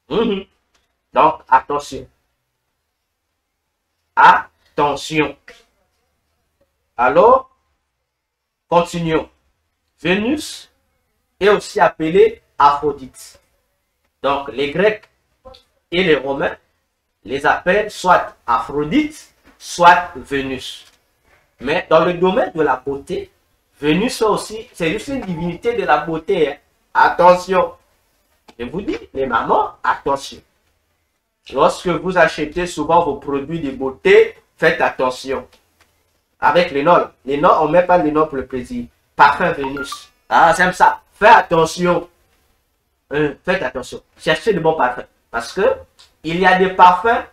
oui. Donc, attention. Attention. Alors, continuons. Vénus est aussi appelée Aphrodite. Donc, les Grecs et les Romains les appellent soit Aphrodite, soit Vénus. Mais dans le domaine de la beauté, Vénus aussi, c'est juste une divinité de la beauté. Hein. Attention. Je vous dis, les mamans, attention. Lorsque vous achetez souvent vos produits de beauté, faites attention. Avec les noms, on ne met pas les noms pour le plaisir. Parfum Vénus. Ah, j'aime ça. Faites attention. Faites attention. Cherchez de bons parfums. Parce que il y a des parfums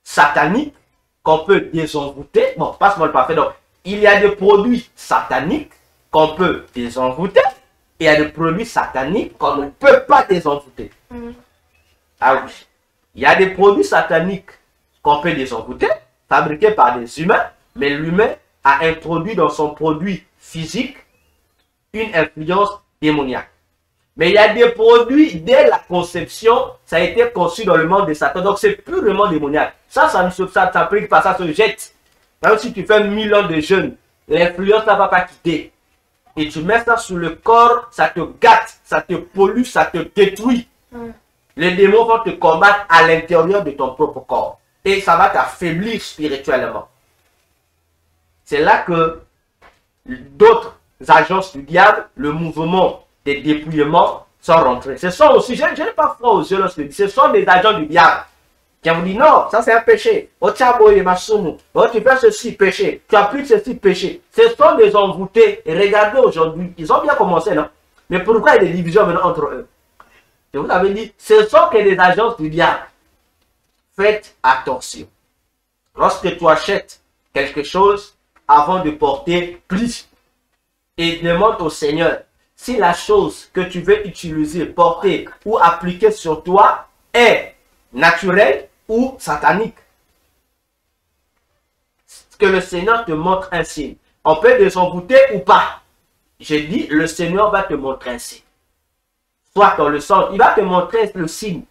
sataniques qu'on peut désenvoûter. Bon, passe-moi le parfum. Donc, il y a des produits sataniques qu'on peut désenvoûter. Et il y a des produits sataniques qu'on ne peut pas désenvoûter. Ah oui. Il y a des produits sataniques qu'on peut désenvoûter, fabriqués par des humains, mais l'humain a introduit dans son produit physique une influence démoniaque. Mais il y a des produits, dès la conception, ça a été conçu dans le monde de Satan. Donc c'est purement démoniaque. Ça ne s'applique pas, ça se jette. Même si tu fais 1000 ans de jeûne, l'influence ne va pas quitter. Et tu mets ça sur le corps, ça te gâte, ça te pollue, ça te détruit. Les démons vont te combattre à l'intérieur de ton propre corps. Et ça va t'affaiblir spirituellement. C'est là que d'autres agences du diable, le mouvement des dépouillements, sont rentrés. Ce sont aussi, je n'ai pas froid aux yeux lorsque je dis, ce sont des agents du diable. Qui vous dit non, ça c'est un péché. Oh, tu fais ceci, péché. Tu appliques ceci, péché. Ce sont des envoûtés. Et regardez aujourd'hui, ils ont bien commencé, non? Mais pourquoi il y a des divisions maintenant entre eux? Je vous avais dit, ce sont que des agences du diable. Faites attention. Lorsque tu achètes quelque chose, avant de porter, plie et demande au Seigneur si la chose que tu veux utiliser, porter ou appliquer sur toi est naturelle ou satanique. Que le Seigneur te montre un signe. On peut désenvoûter ou pas. J'ai dit, le Seigneur va te montrer un signe. Soit dans le sens, il va te montrer le signe.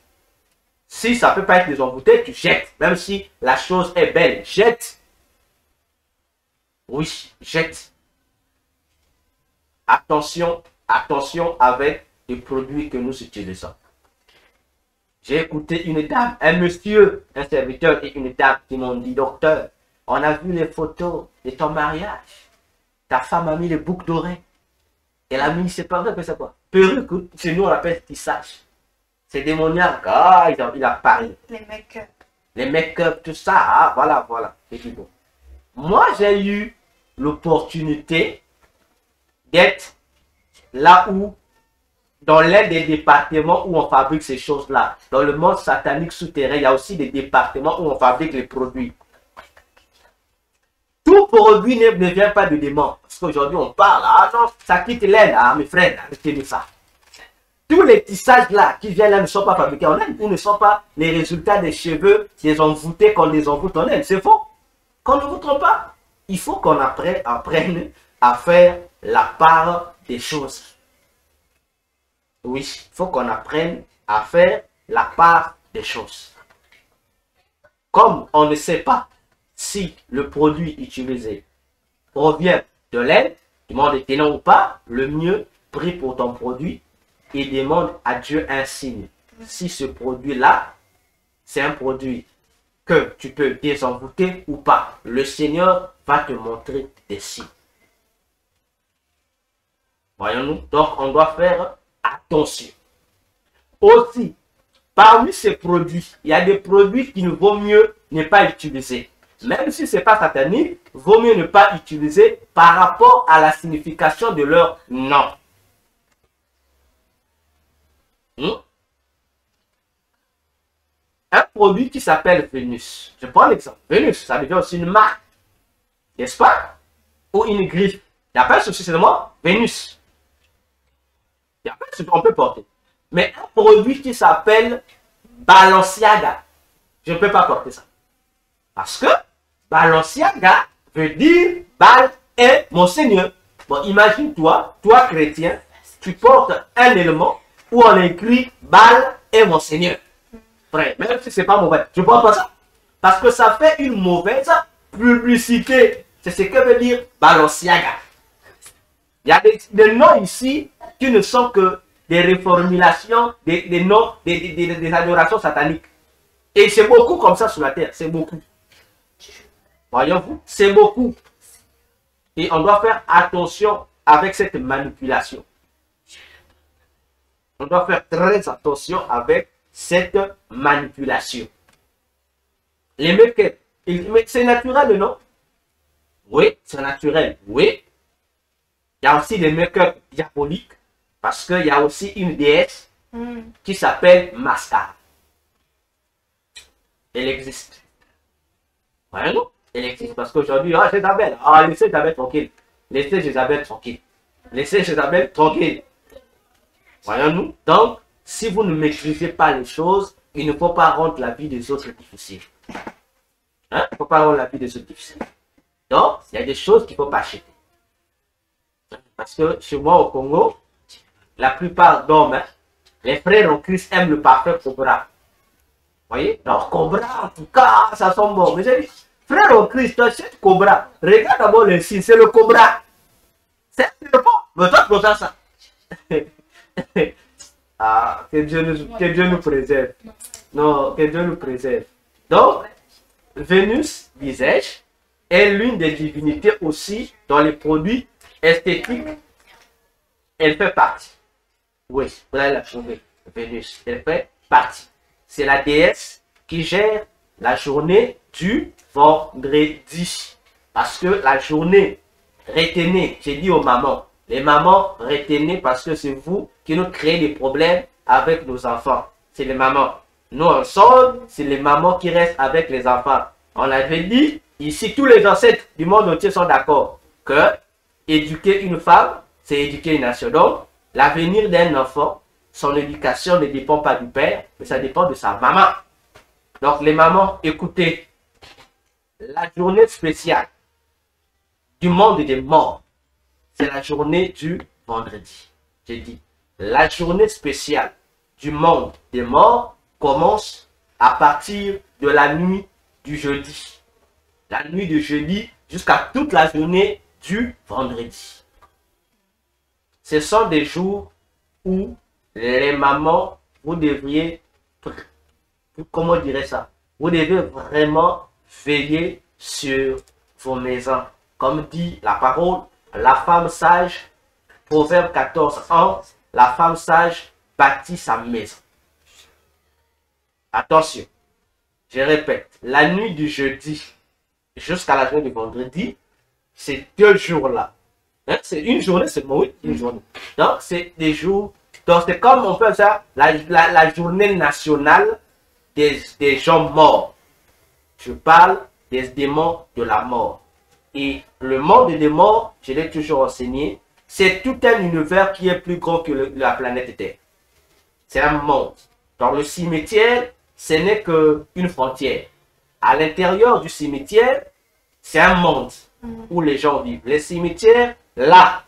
Si ça ne peut pas être désenvoûté, tu jettes. Même si la chose est belle, jette. Oui, jette. Attention, attention avec les produits que nous utilisons. J'ai écouté une dame, un monsieur, un serviteur et une dame qui m'ont dit, docteur, on a vu les photos de ton mariage. Ta femme a mis les boucles d'oreilles. Elle a mis, c'est pas vrai que c'est quoi? Perruque, chez nous on l'appelle tissage. C'est démoniaque. Ah, il a parlé. Les make-up. Les make-up, tout ça. Ah, voilà, voilà. C'est bon. Moi, j'ai eu l'opportunité d'être là où, dans l'un des départements où on fabrique ces choses-là. Dans le monde satanique souterrain, il y a aussi des départements où on fabrique les produits. Tout produit ne vient pas de démon. Parce qu'aujourd'hui, on parle. Ah non, ça quitte l'aile. Ah, mes frères, arrêtez ça. Tous les tissages là qui viennent là ne sont pas fabriqués en Inde ou ne sont pas les résultats des cheveux des envoûtés qu'on les envoûte en Inde. C'est faux. Qu'on ne vous trompe pas. Il faut qu'on apprenne à faire la part des choses. Oui, il faut qu'on apprenne à faire la part des choses. Comme on ne sait pas si le produit utilisé provient de l'Inde, demande étonnant ou pas, le mieux, prie pour ton produit et demande à Dieu un signe. Si ce produit-là, c'est un produit que tu peux désenvoûter ou pas, le Seigneur va te montrer des signes. Voyons-nous, donc on doit faire attention. Aussi, parmi ces produits, il y a des produits qui ne vaut mieux ne pas utiliser. Même si ce n'est pas satanique, vaut mieux ne pas utiliser par rapport à la signification de leur nom. Un produit qui s'appelle Vénus. Je prends l'exemple. Vénus, ça devient aussi une marque. N'est-ce pas? Ou une griffe. Il n'y a pas de souci, c'est moi. Vénus. Il n'y a pas de souci, on peut porter. Mais un produit qui s'appelle Balenciaga, je ne peux pas porter ça. Parce que Balenciaga veut dire Bal est mon Seigneur. Bon, imagine-toi, toi chrétien, tu portes un élément où on écrit Bal est mon Seigneur. Frère, même si ce n'est pas mauvais, je ne porte pas ça. Parce que ça fait une mauvaise publicité. C'est ce que veut dire Balenciaga. Il y a des noms ici qui ne sont que des reformulations, des noms, des adorations sataniques. Et c'est beaucoup comme ça sur la terre, c'est beaucoup. Voyons-vous, c'est beaucoup. Et on doit faire attention avec cette manipulation. On doit faire très attention avec cette manipulation. Les make-up, c'est naturel, non? Oui, c'est naturel, oui. Il y a aussi des make-up diaboliques parce qu'il y a aussi une déesse qui s'appelle Mascara. Elle existe. Voyons-nous? Elle existe parce qu'aujourd'hui, ah, Jézabel, ah, laissez Jézabel tranquille. Laissez Jézabel tranquille. Laissez Jézabel tranquille. Voyons-nous? Donc, si vous ne maîtrisez pas les choses, il ne faut pas rendre la vie des autres difficile. Hein? Il ne faut pas rendre la vie des autres difficile. Donc, il y a des choses qu'il ne faut pas acheter. Parce que chez moi au Congo, la plupart d'hommes, hein, les frères en Christ aiment le parfum Cobra. Vous voyez? Donc, Cobra, en tout cas, ça sent bon. Mais j'ai dit, frère en Christ, tu achètes Cobra. Regarde d'abord le signe, c'est le Cobra. C'est le bon. Mais toi, tu as ça. Ah, que Dieu nous préserve. Non, que Dieu nous préserve. Donc, Vénus, disais-je, est l'une des divinités aussi dans les produits esthétiques. Elle fait partie. Oui, vous allez la trouver. Vénus, elle fait partie. C'est la déesse qui gère la journée du vendredi. Parce que la journée, retenez, j'ai dit aux mamans, les mamans, retenez parce que c'est vous qui nous créez des problèmes avec nos enfants. C'est les mamans. Nous, en somme, c'est les mamans qui restent avec les enfants. On avait dit, ici, tous les ancêtres du monde entier sont d'accord que éduquer une femme, c'est éduquer une nation. Donc, l'avenir d'un enfant, son éducation ne dépend pas du père, mais ça dépend de sa maman. Donc, les mamans, écoutez, la journée spéciale du monde des morts. C'est la journée du vendredi. J'ai dit, la journée spéciale du monde des morts commence à partir de la nuit du jeudi. La nuit du jeudi jusqu'à toute la journée du vendredi. Ce sont des jours où les mamans, vous devriez, comment dirais ça? Vous devez vraiment veiller sur vos maisons. Comme dit la parole, la femme sage, Proverbe 14, 1, la femme sage bâtit sa maison. Attention, je répète, la nuit du jeudi jusqu'à la journée du vendredi, ces 2 jours-là. Hein, c'est une journée seulement, oui, une journée. Donc, c'est des jours. Donc, c'est comme on peut ça, la journée nationale des gens morts. Je parle des démons de la mort. Et le monde des morts, je l'ai toujours enseigné, c'est tout un univers qui est plus grand que la planète Terre. C'est un monde. Dans le cimetière, ce n'est qu'une frontière. À l'intérieur du cimetière, c'est un monde où les gens vivent. Les cimetières, là,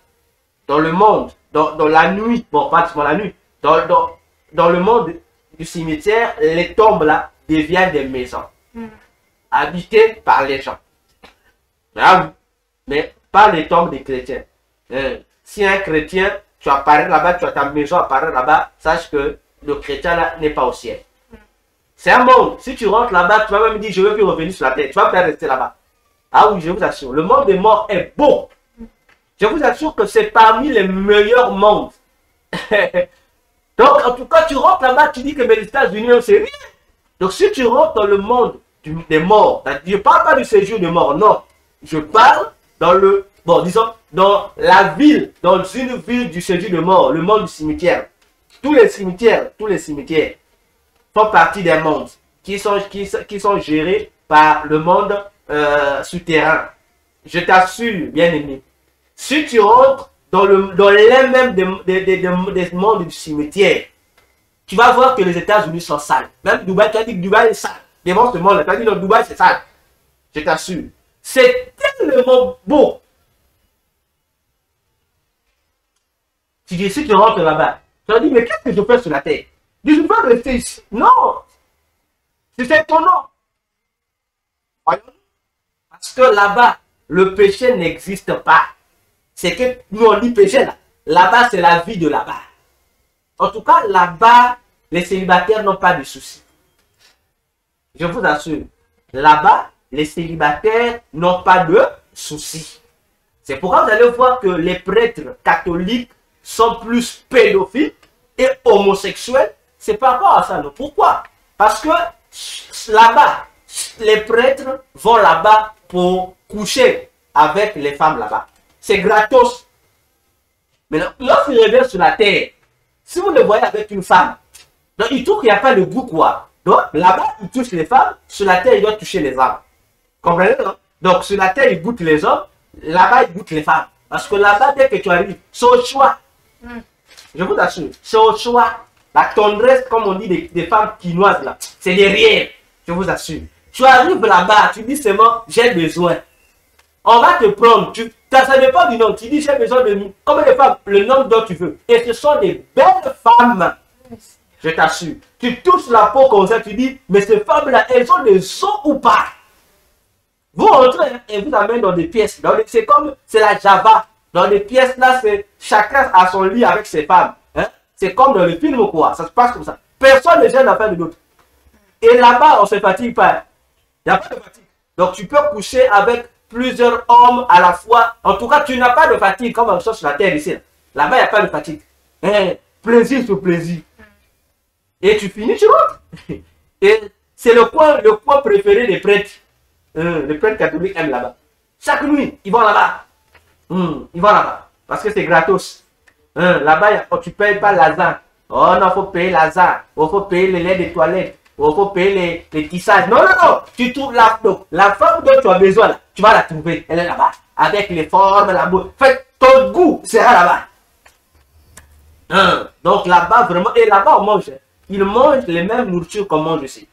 dans le monde, dans la nuit, bon, pratiquement la nuit, dans le monde du cimetière, les tombes là deviennent des maisons habitées par les gens. Mais pas les tombes des chrétiens. Si un chrétien, tu apparais là-bas, tu as ta maison apparaît là-bas, sache que le chrétien là n'est pas au ciel. C'est un monde. Si tu rentres là-bas, tu vas même dire, je veux plus revenir sur la terre. Tu vas pas rester là-bas. Ah oui, je vous assure. Le monde des morts est beau. Je vous assure que c'est parmi les meilleurs mondes. Donc, en tout cas, tu rentres là-bas, tu dis que les États-Unis, c'est rien. Donc, si tu rentres dans le monde des morts, je ne parle pas du séjour des morts, non. Je parle dans le, bon, disons, dans la ville, dans une ville du séjour des morts, le monde du cimetière. Tous les cimetières font partie des mondes qui sont gérés par le monde souterrain. Je t'assure, bien aimé, si tu rentres dans l'un même des mondes du cimetière, tu vas voir que les États-Unis sont sales. Même Dubaï, tu as dit que Dubaï est sale. Démontre ce monde-là, tu as dit non, Dubaï c'est sale. Je t'assure. C'est tellement beau. Tu dis, si tu rentres là-bas, tu vas dire, mais qu'est-ce que je fais sur la terre? Je ne veux pas rester ici. Non. C'est ton nom. Parce que là-bas, le péché n'existe pas. C'est que nous on dit péché là. Là-bas, c'est la vie de là-bas. En tout cas, là-bas, les célibataires n'ont pas de soucis. Je vous assure. Là-bas, les célibataires n'ont pas de soucis. C'est pourquoi vous allez voir que les prêtres catholiques sont plus pédophiles et homosexuels. C'est par rapport à ça. Non? Pourquoi? Parce que là-bas, les prêtres vont là-bas pour coucher avec les femmes là-bas. C'est gratos. Mais lorsqu'il revient sur la terre, si vous le voyez avec une femme, donc il trouve qu'il n'y a pas de goût quoi. Donc là-bas, il touche les femmes, sur la terre, il doit toucher les hommes. Comprenez, non? Donc sur la terre, il goûte les hommes, là-bas, il goûte les femmes. Parce que là-bas, dès que tu arrives, c'est au choix. Je vous assure, c'est au choix. La tendresse, comme on dit des femmes quinoises là, c'est derrière. Je vous assure. Tu arrives là-bas, tu dis seulement, j'ai besoin. On va te prendre, ça dépend du nom. Tu dis, j'ai besoin de nous. Comme les femmes, le nom dont tu veux. Et ce sont des belles femmes. Je t'assure. Tu touches la peau comme ça, tu dis, mais ces femmes-là, elles ont des os ou pas? Vous rentrez hein, et vous amènez dans des pièces. C'est comme, c'est la Java. Dans les pièces là, c'est chacun a son lit avec ses femmes. Hein? C'est comme dans le film quoi. Ça se passe comme ça. Personne ne gêne l'affaire de l'autre. Et là-bas, on ne se fatigue pas. Il n'y a pas de fatigue. Donc tu peux coucher avec plusieurs hommes à la fois. En tout cas, tu n'as pas de fatigue comme on cherche sur la terre ici. Là-bas, il n'y a pas de fatigue. Plaisir sur plaisir. Et tu finis, tu rentres. Et c'est le coin préféré des prêtres. Les prêtres catholiques aiment là-bas. Chaque nuit, ils vont là-bas. Ils vont là-bas. Parce que c'est gratos. Là-bas, tu ne payes pas l'argent. Oh non, il faut payer l'argent. Il faut payer les laits des toilettes. Il faut payer les tissages. Non, non, non. Tu trouves la femme dont tu as besoin, là, tu vas la trouver. Elle est là-bas. Avec les formes, la boue. Fait, ton goût sera là-bas. Donc là-bas, vraiment. Et là-bas, on mange. Ils mangent les mêmes nourritures qu'on mange ici.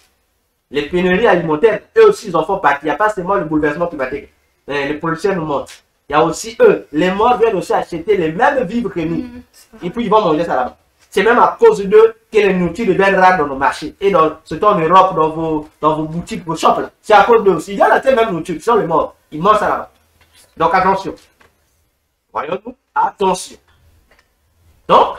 Les pénuries alimentaires, eux aussi, ils en font partie. Il n'y a pas seulement le bouleversement climatique. Les pollutions nous montrent. il y a aussi eux. Les morts viennent aussi acheter les mêmes vivres que nous. Et puis ils vont manger ça là-bas. C'est même à cause d'eux que les nourritures deviennent rares dans nos marchés. Et surtout en Europe, dans vos boutiques, vos shops. C'est à cause d'eux aussi. Il y a la même nourriture, ce sont les morts. Ils mangent ça là-bas. Donc attention. Voyons-nous. Attention. Donc,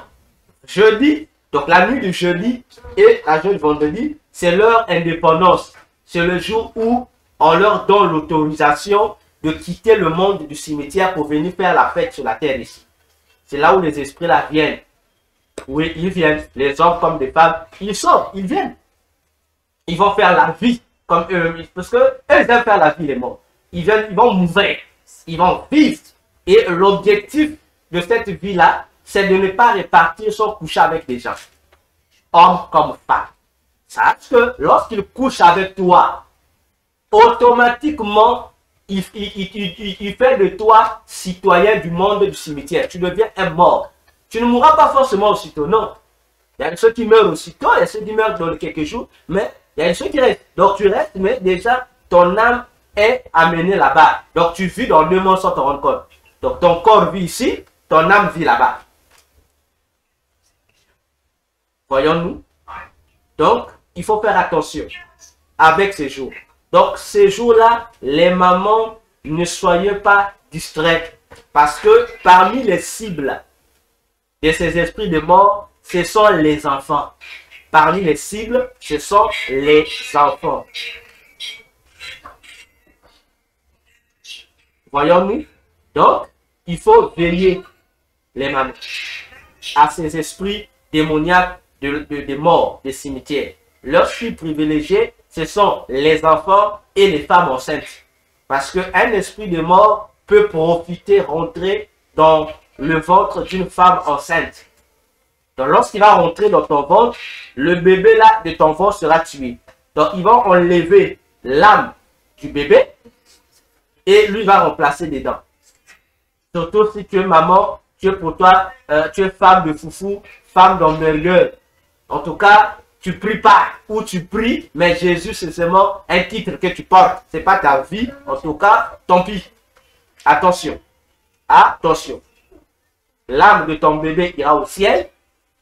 jeudi, donc la nuit du jeudi et la journée du vendredi, c'est leur indépendance. C'est le jour où on leur donne l'autorisation de quitter le monde du cimetière pour venir faire la fête sur la terre ici. C'est là où les esprits là viennent. Oui, ils viennent, les hommes comme des femmes, ils sortent, ils viennent. Ils vont faire la vie comme eux, parce que eux, ils aiment faire la vie, les morts. Ils viennent, ils vont mourir, ils vont vivre. Et l'objectif de cette vie-là, c'est de ne pas répartir son coucher avec des gens, hommes comme femmes. Sache que lorsqu'ils couchent avec toi, automatiquement, il fait de toi citoyen du monde du cimetière. Tu deviens un mort. Tu ne mourras pas forcément aussitôt, non. Il y a ceux qui meurent aussitôt, il y a ceux qui meurent dans quelques jours, mais il y a ceux qui restent. Donc tu restes, mais déjà, ton âme est amenée là-bas. Donc tu vis dans deux mondes sans te rendre compte. Donc ton corps vit ici, ton âme vit là-bas. Voyons-nous. Donc, il faut faire attention avec ces jours. Donc, ces jours-là, les mamans, ne soyez pas distraites. Parce que parmi les cibles de ces esprits de mort, ce sont les enfants. Parmi les cibles, ce sont les enfants. Voyons-nous. Donc, il faut veiller, les mamans, à ces esprits démoniaques de mort, des cimetières. Leurs cibles privilégiées, ce sont les enfants et les femmes enceintes. Parce qu'un esprit de mort peut profiter, rentrer dans le ventre d'une femme enceinte. Donc lorsqu'il va rentrer dans ton ventre, le bébé là de ton ventre sera tué. Donc ils vont enlever l'âme du bébé et lui va remplacer dedans. Surtout si tu es maman, tu es pour toi, tu es femme de foufou, femme d'hamburger. En tout cas, tu pries pas ou tu pries, mais Jésus c'est seulement un titre que tu portes. C'est pas ta vie. En tout cas, tant pis. Attention. Attention. L'âme de ton bébé ira au ciel,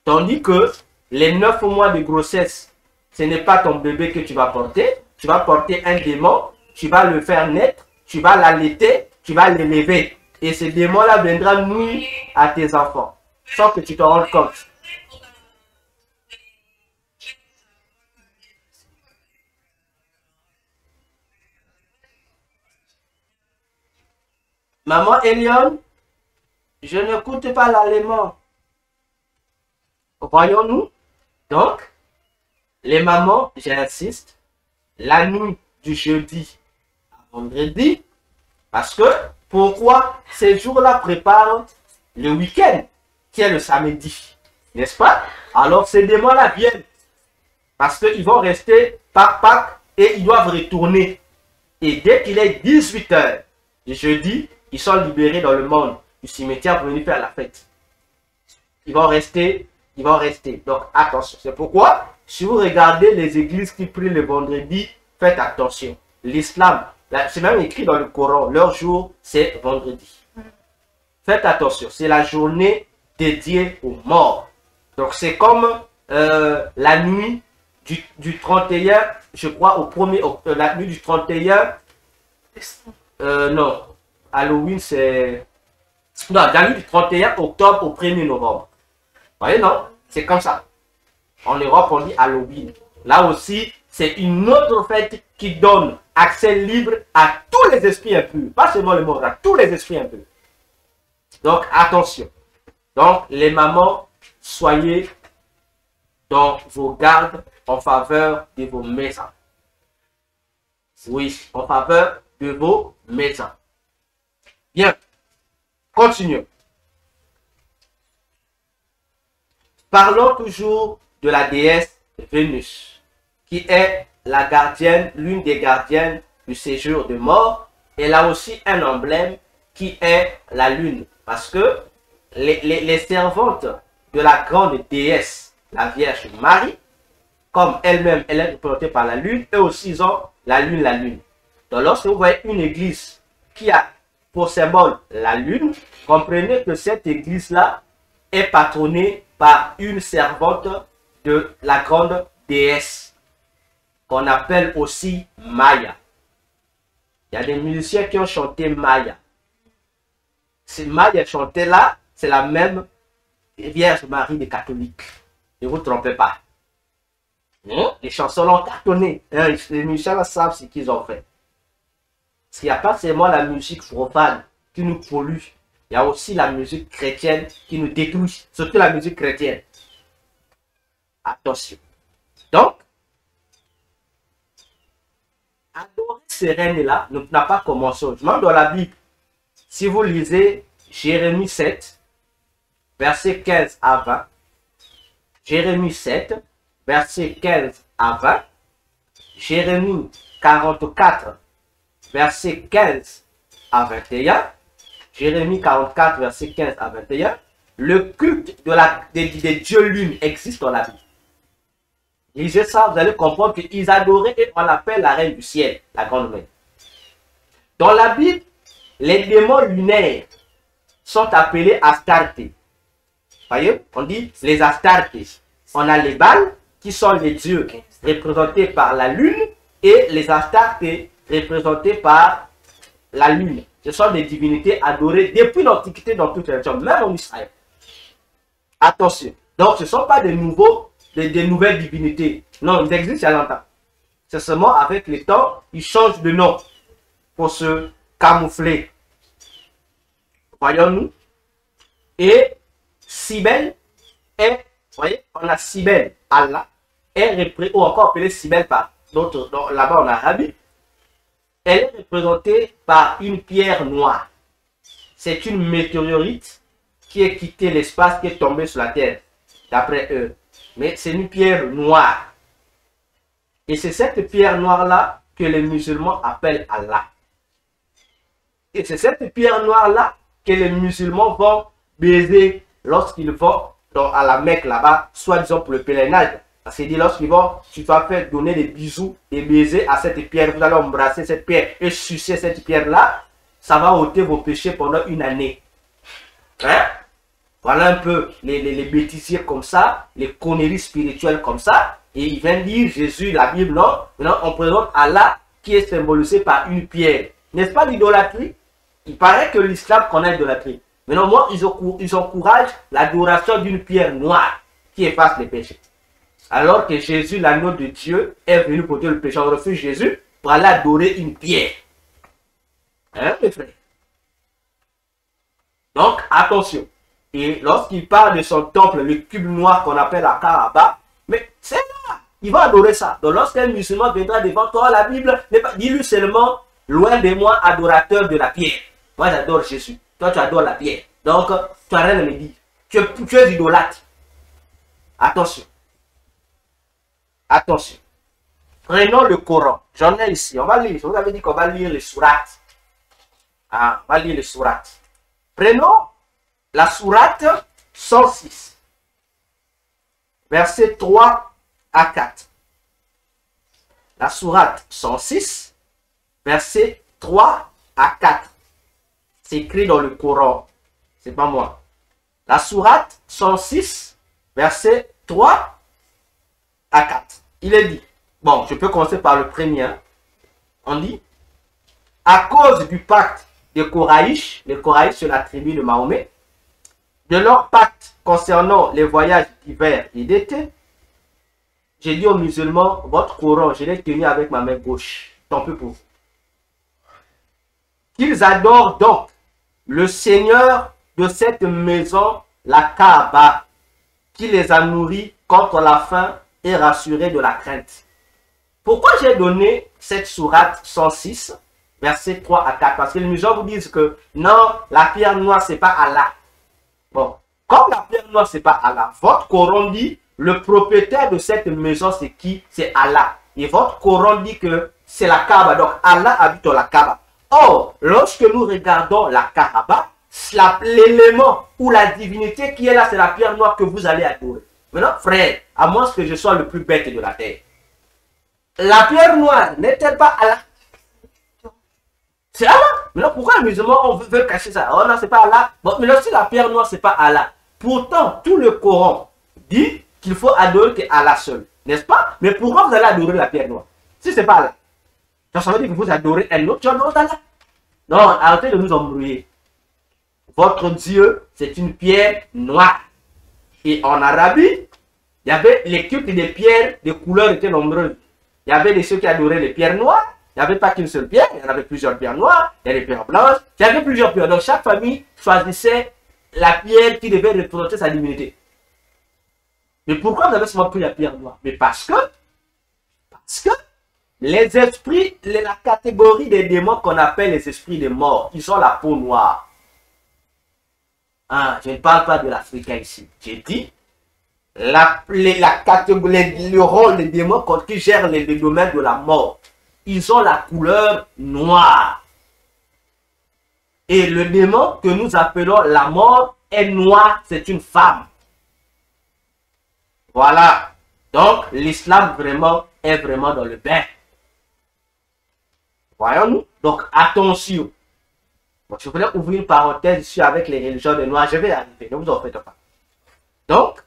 tandis que les 9 mois de grossesse, ce n'est pas ton bébé que tu vas porter. Tu vas porter un démon, tu vas le faire naître, tu vas l'allaiter, tu vas l'élever. Et ce démon-là viendra nuire à tes enfants, sans que tu te rendes compte. Maman Elion, je n'écoute pas l'allemand. Voyons-nous. Donc, les mamans, j'insiste, la nuit du jeudi à vendredi, parce que, pourquoi ces jours-là préparent le week-end, qui est le samedi, n'est-ce pas? Alors, ces démons-là viennent, parce qu'ils vont rester par Pâques et ils doivent retourner. Et dès qu'il est 18 h du jeudi, ils sont libérés dans le monde du cimetière pour venir faire la fête. Ils vont rester, ils vont rester. Donc attention. C'est pourquoi, si vous regardez les églises qui prient le vendredi, faites attention. L'islam, c'est même écrit dans le Coran, leur jour, c'est vendredi. Faites attention, c'est la journée dédiée aux morts. Donc c'est comme la nuit du 31, je crois, au 1er, la nuit du 31, non. Halloween, c'est... Non, la nuit du 31 octobre au 1er novembre. Vous voyez, non? C'est comme ça. En Europe, on dit Halloween. Là aussi, c'est une autre fête qui donne accès libre à tous les esprits impurs. Pas seulement les morts, à tous les esprits impurs. Donc, attention. Donc, les mamans, soyez dans vos gardes en faveur de vos maisons. Oui, en faveur de vos maisons. Bien, continuons. Parlons toujours de la déesse Vénus, qui est la gardienne, l'une des gardiennes du séjour de mort. Elle a aussi un emblème qui est la lune, parce que les servantes de la grande déesse, la Vierge Marie, comme elle-même, elle est représentée par la lune, eux aussi ils ont la lune, la lune. Donc lorsque vous voyez une église qui a pour symbole la lune, comprenez que cette église-là est patronnée par une servante de la grande déesse, qu'on appelle aussi Maya. Il y a des musiciens qui ont chanté Maya. Si Maya chantait là, c'est la même Vierge Marie des catholiques. Ne vous trompez pas. Les chansons l'ont cartonné. Les musiciens savent ce qu'ils ont fait. Parce qu'il n'y a pas seulement la musique profane qui nous pollue. Il y a aussi la musique chrétienne qui nous détruit. Surtout la musique chrétienne. Attention. Donc, adorer ces reines-là n'a pas commencé. Même dans la Bible, si vous lisez Jérémie 7, versets 15 à 20, Jérémie 7, versets 15 à 20, Jérémie 44, versets 15 à 21, Jérémie 44, versets 15 à 21, le culte des dieux lunes existe dans la Bible. Lisez ça, vous allez comprendre qu'ils adoraient et on l'appelle la reine du ciel, la grande mère. Dans la Bible, les démons lunaires sont appelés Astartes. Voyez, on dit les Astartes. On a les Baals, qui sont les dieux représentés par la lune, et les Astartes représentés par la lune. Ce sont des divinités adorées depuis l'Antiquité dans toute la région, même en Israël. Attention. Donc, ce ne sont pas des nouvelles divinités. Non, ils existent il y a longtemps. C'est seulement avec le temps, ils changent de nom pour se camoufler. Voyons-nous. Et Cybèle est, voyez, on a Cybèle, Allah, ou encore appelée Cybèle par d'autres, là-bas en Arabie. Elle est représentée par une pierre noire. C'est une météorite qui est quitté l'espace, qui est tombée sur la terre, d'après eux. Mais c'est une pierre noire. Et c'est cette pierre noire-là que les musulmans appellent Allah. Et c'est cette pierre noire-là que les musulmans vont baiser lorsqu'ils vont à la Mecque là-bas, soit disant pour le pèlerinage. C'est-à-dire lorsqu'ils vont, tu vas faire donner des bisous, des baisers à cette pierre, vous allez embrasser cette pierre et sucer cette pierre-là, ça va ôter vos péchés pendant une année. Hein? Voilà un peu les bêtisiers comme ça, les conneries spirituelles comme ça. Et il vient dire Jésus, la Bible, non? Maintenant, on présente Allah qui est symbolisé par une pierre. N'est-ce pas l'idolâtrie? Il paraît que l'islam connaît l'idolâtrie. Maintenant, moi, ils encouragent l'adoration d'une pierre noire qui efface les péchés. Alors que Jésus, l'agneau de Dieu, est venu pour le péché. On refuse Jésus pour aller adorer une pierre. Hein, mes frères? Donc, attention. Et lorsqu'il parle de son temple, le cube noir qu'on appelle la Kaaba, mais c'est là, il va adorer ça. Donc, lorsqu'un musulman viendra devant toi, la Bible, dis-lui seulement, loin de moi, adorateur de la pierre. Moi, j'adore Jésus. Toi, tu adores la pierre. Donc, tu n'as rien à me dire. Tu es idolâtre. Attention. Attention. Prenons le Coran. J'en ai ici. On va lire. Je vous avais dit qu'on va lire les sourates. Ah, on va lire les sourates. Prenons la sourate 106. Versets 3 à 4. La sourate 106. Versets 3 à 4. C'est écrit dans le Coran. C'est pas moi. La sourate 106. Versets 3 à 4. Il est dit. Bon, je peux commencer par le premier. On dit. À cause du pacte de Koraïch. Les Koraïch, c'est la tribu de Mahomet. De leur pacte concernant les voyages d'hiver et d'été. J'ai dit aux musulmans, votre Coran, je l'ai tenu avec ma main gauche. Tant pis pour vous. Qu'ils adorent donc le Seigneur de cette maison, la Kaaba, qui les a nourris contre la faim et rassurés de la crainte. Pourquoi j'ai donné cette sourate 106, versets 3 à 4? Parce que les musulmans vous disent que non, la pierre noire, c'est pas Allah. Bon, comme la pierre noire, c'est pas Allah, votre Coran dit, le propriétaire de cette maison, c'est qui? C'est Allah. Et votre Coran dit que c'est la Kaaba. Donc, Allah habite dans la Kaaba. Or, lorsque nous regardons la Kaaba, l'élément ou la divinité qui est là, c'est la pierre noire que vous allez adorer. Maintenant, frère, à moins que je sois le plus bête de la terre, la pierre noire n'est-elle pas Allah? C'est Allah. Maintenant, pourquoi les musulmans on veut cacher ça? Oh non, c'est pas Allah. Bon, mais si la pierre noire, c'est pas Allah. Pourtant, tout le Coran dit qu'il faut adorer que Allah seul. N'est-ce pas? Mais pourquoi vous allez adorer la pierre noire? Si c'est pas Allah. Donc, ça veut dire que vous adorez un autre, tu adores Allah. Non, arrêtez de nous embrouiller. Votre Dieu, c'est une pierre noire. Et en Arabie, il y avait les cultes des pierres, des couleurs étaient nombreuses. Il y avait ceux qui adoraient les pierres noires. Il n'y avait pas qu'une seule pierre, il y en avait plusieurs pierres noires, il y avait des pierres blanches, il y avait plusieurs pierres. Donc chaque famille choisissait la pierre qui devait représenter sa divinité. Mais pourquoi vous avez seulement pris la pierre noire? Mais parce que les esprits, la catégorie des démons qu'on appelle les esprits des morts, ils ont la peau noire. Ah, je ne parle pas de l'Africain ici. J'ai dit la catégorie, le rôle des démons qui gèrent les domaines de la mort. Ils ont la couleur noire. Et le démon que nous appelons la mort est noir, c'est une femme. Voilà. Donc, l'islam vraiment est vraiment dans le bain. Voyons-nous. Donc, attention. Bon, je voulais ouvrir une parenthèse ici avec les religions des noirs. Je vais y arriver, ne vous en faites pas. Donc,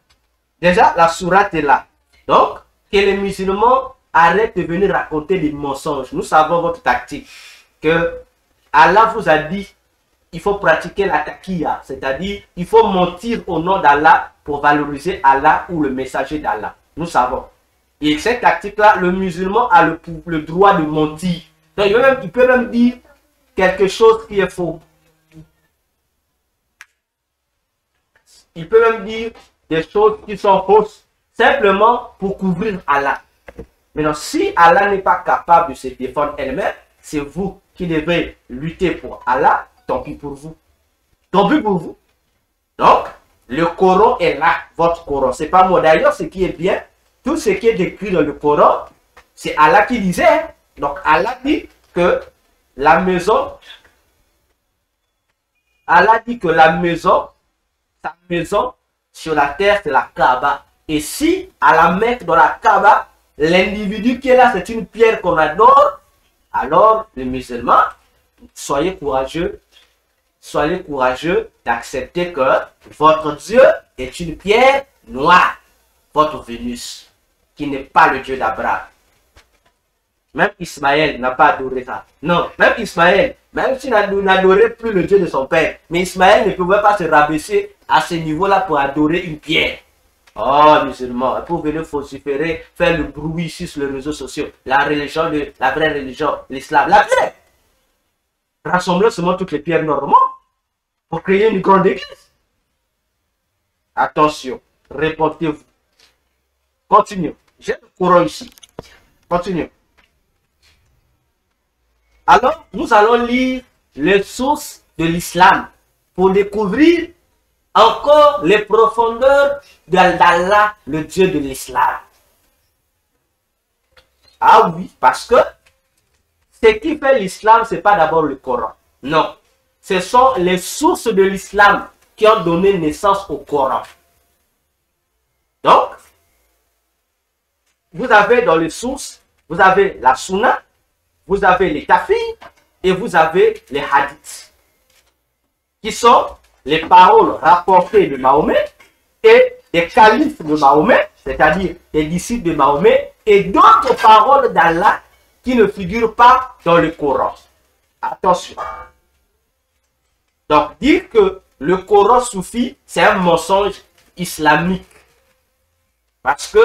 déjà, la sourate est là. Donc, que les musulmans arrêtent de venir raconter des mensonges. Nous savons votre tactique. Que Allah vous a dit, il faut pratiquer la taqiyya. C'est-à-dire, il faut mentir au nom d'Allah pour valoriser Allah ou le messager d'Allah. Nous savons. Et cette tactique-là, le musulman a le droit de mentir. Donc, il peut même dire quelque chose qui est faux. Il peut même dire des choses qui sont fausses, simplement pour couvrir Allah. Maintenant, si Allah n'est pas capable de se défendre elle-même, c'est vous qui devez lutter pour Allah, tant pis pour vous. Tant pis pour vous. Donc, le Coran est là, votre Coran. C'est pas moi. D'ailleurs, ce qui est bien, tout ce qui est décrit dans le Coran, c'est Allah qui disait. Donc, Allah dit que la maison, Allah dit que la maison, sa maison sur la terre, c'est la Kaaba. Et si à la Mecque, dans la Kaaba, l'individu qui est là, c'est une pierre qu'on adore, alors les musulmans, soyez courageux d'accepter que votre Dieu est une pierre noire, votre Vénus, qui n'est pas le Dieu d'Abraham. Même Ismaël n'a pas adoré ça. Non, même Ismaël, même s'il n'adorait plus le Dieu de son père, mais Ismaël ne pouvait pas se rabaisser à ce niveau-là pour adorer une pierre. Oh, musulmans, pour venir vociférer, faire le bruit ici sur les réseaux sociaux. La religion, la vraie religion, l'islam, la pierre. Rassembler seulement toutes les pierres normales pour créer une grande église. Attention, répondez-vous. Continuons. J'ai le Coran ici. Continuons. Alors, nous allons lire les sources de l'islam pour découvrir encore les profondeurs d'Allah, le Dieu de l'islam. Ah oui, parce que ce qui fait l'islam, ce n'est pas d'abord le Coran. Non, ce sont les sources de l'islam qui ont donné naissance au Coran. Donc, vous avez dans les sources, vous avez la Sunna, vous avez les Tafsir et vous avez les Hadiths, qui sont les paroles rapportées de Mahomet et des califes de Mahomet, c'est-à-dire des disciples de Mahomet, et d'autres paroles d'Allah qui ne figurent pas dans le Coran. Attention. Donc, dire que le Coran soufi, c'est un mensonge islamique. Parce que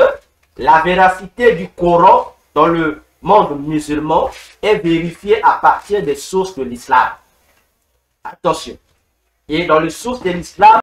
la véracité du Coran dans le monde musulman est vérifiée à partir des sources de l'islam. Attention. Et dans les sources de l'islam,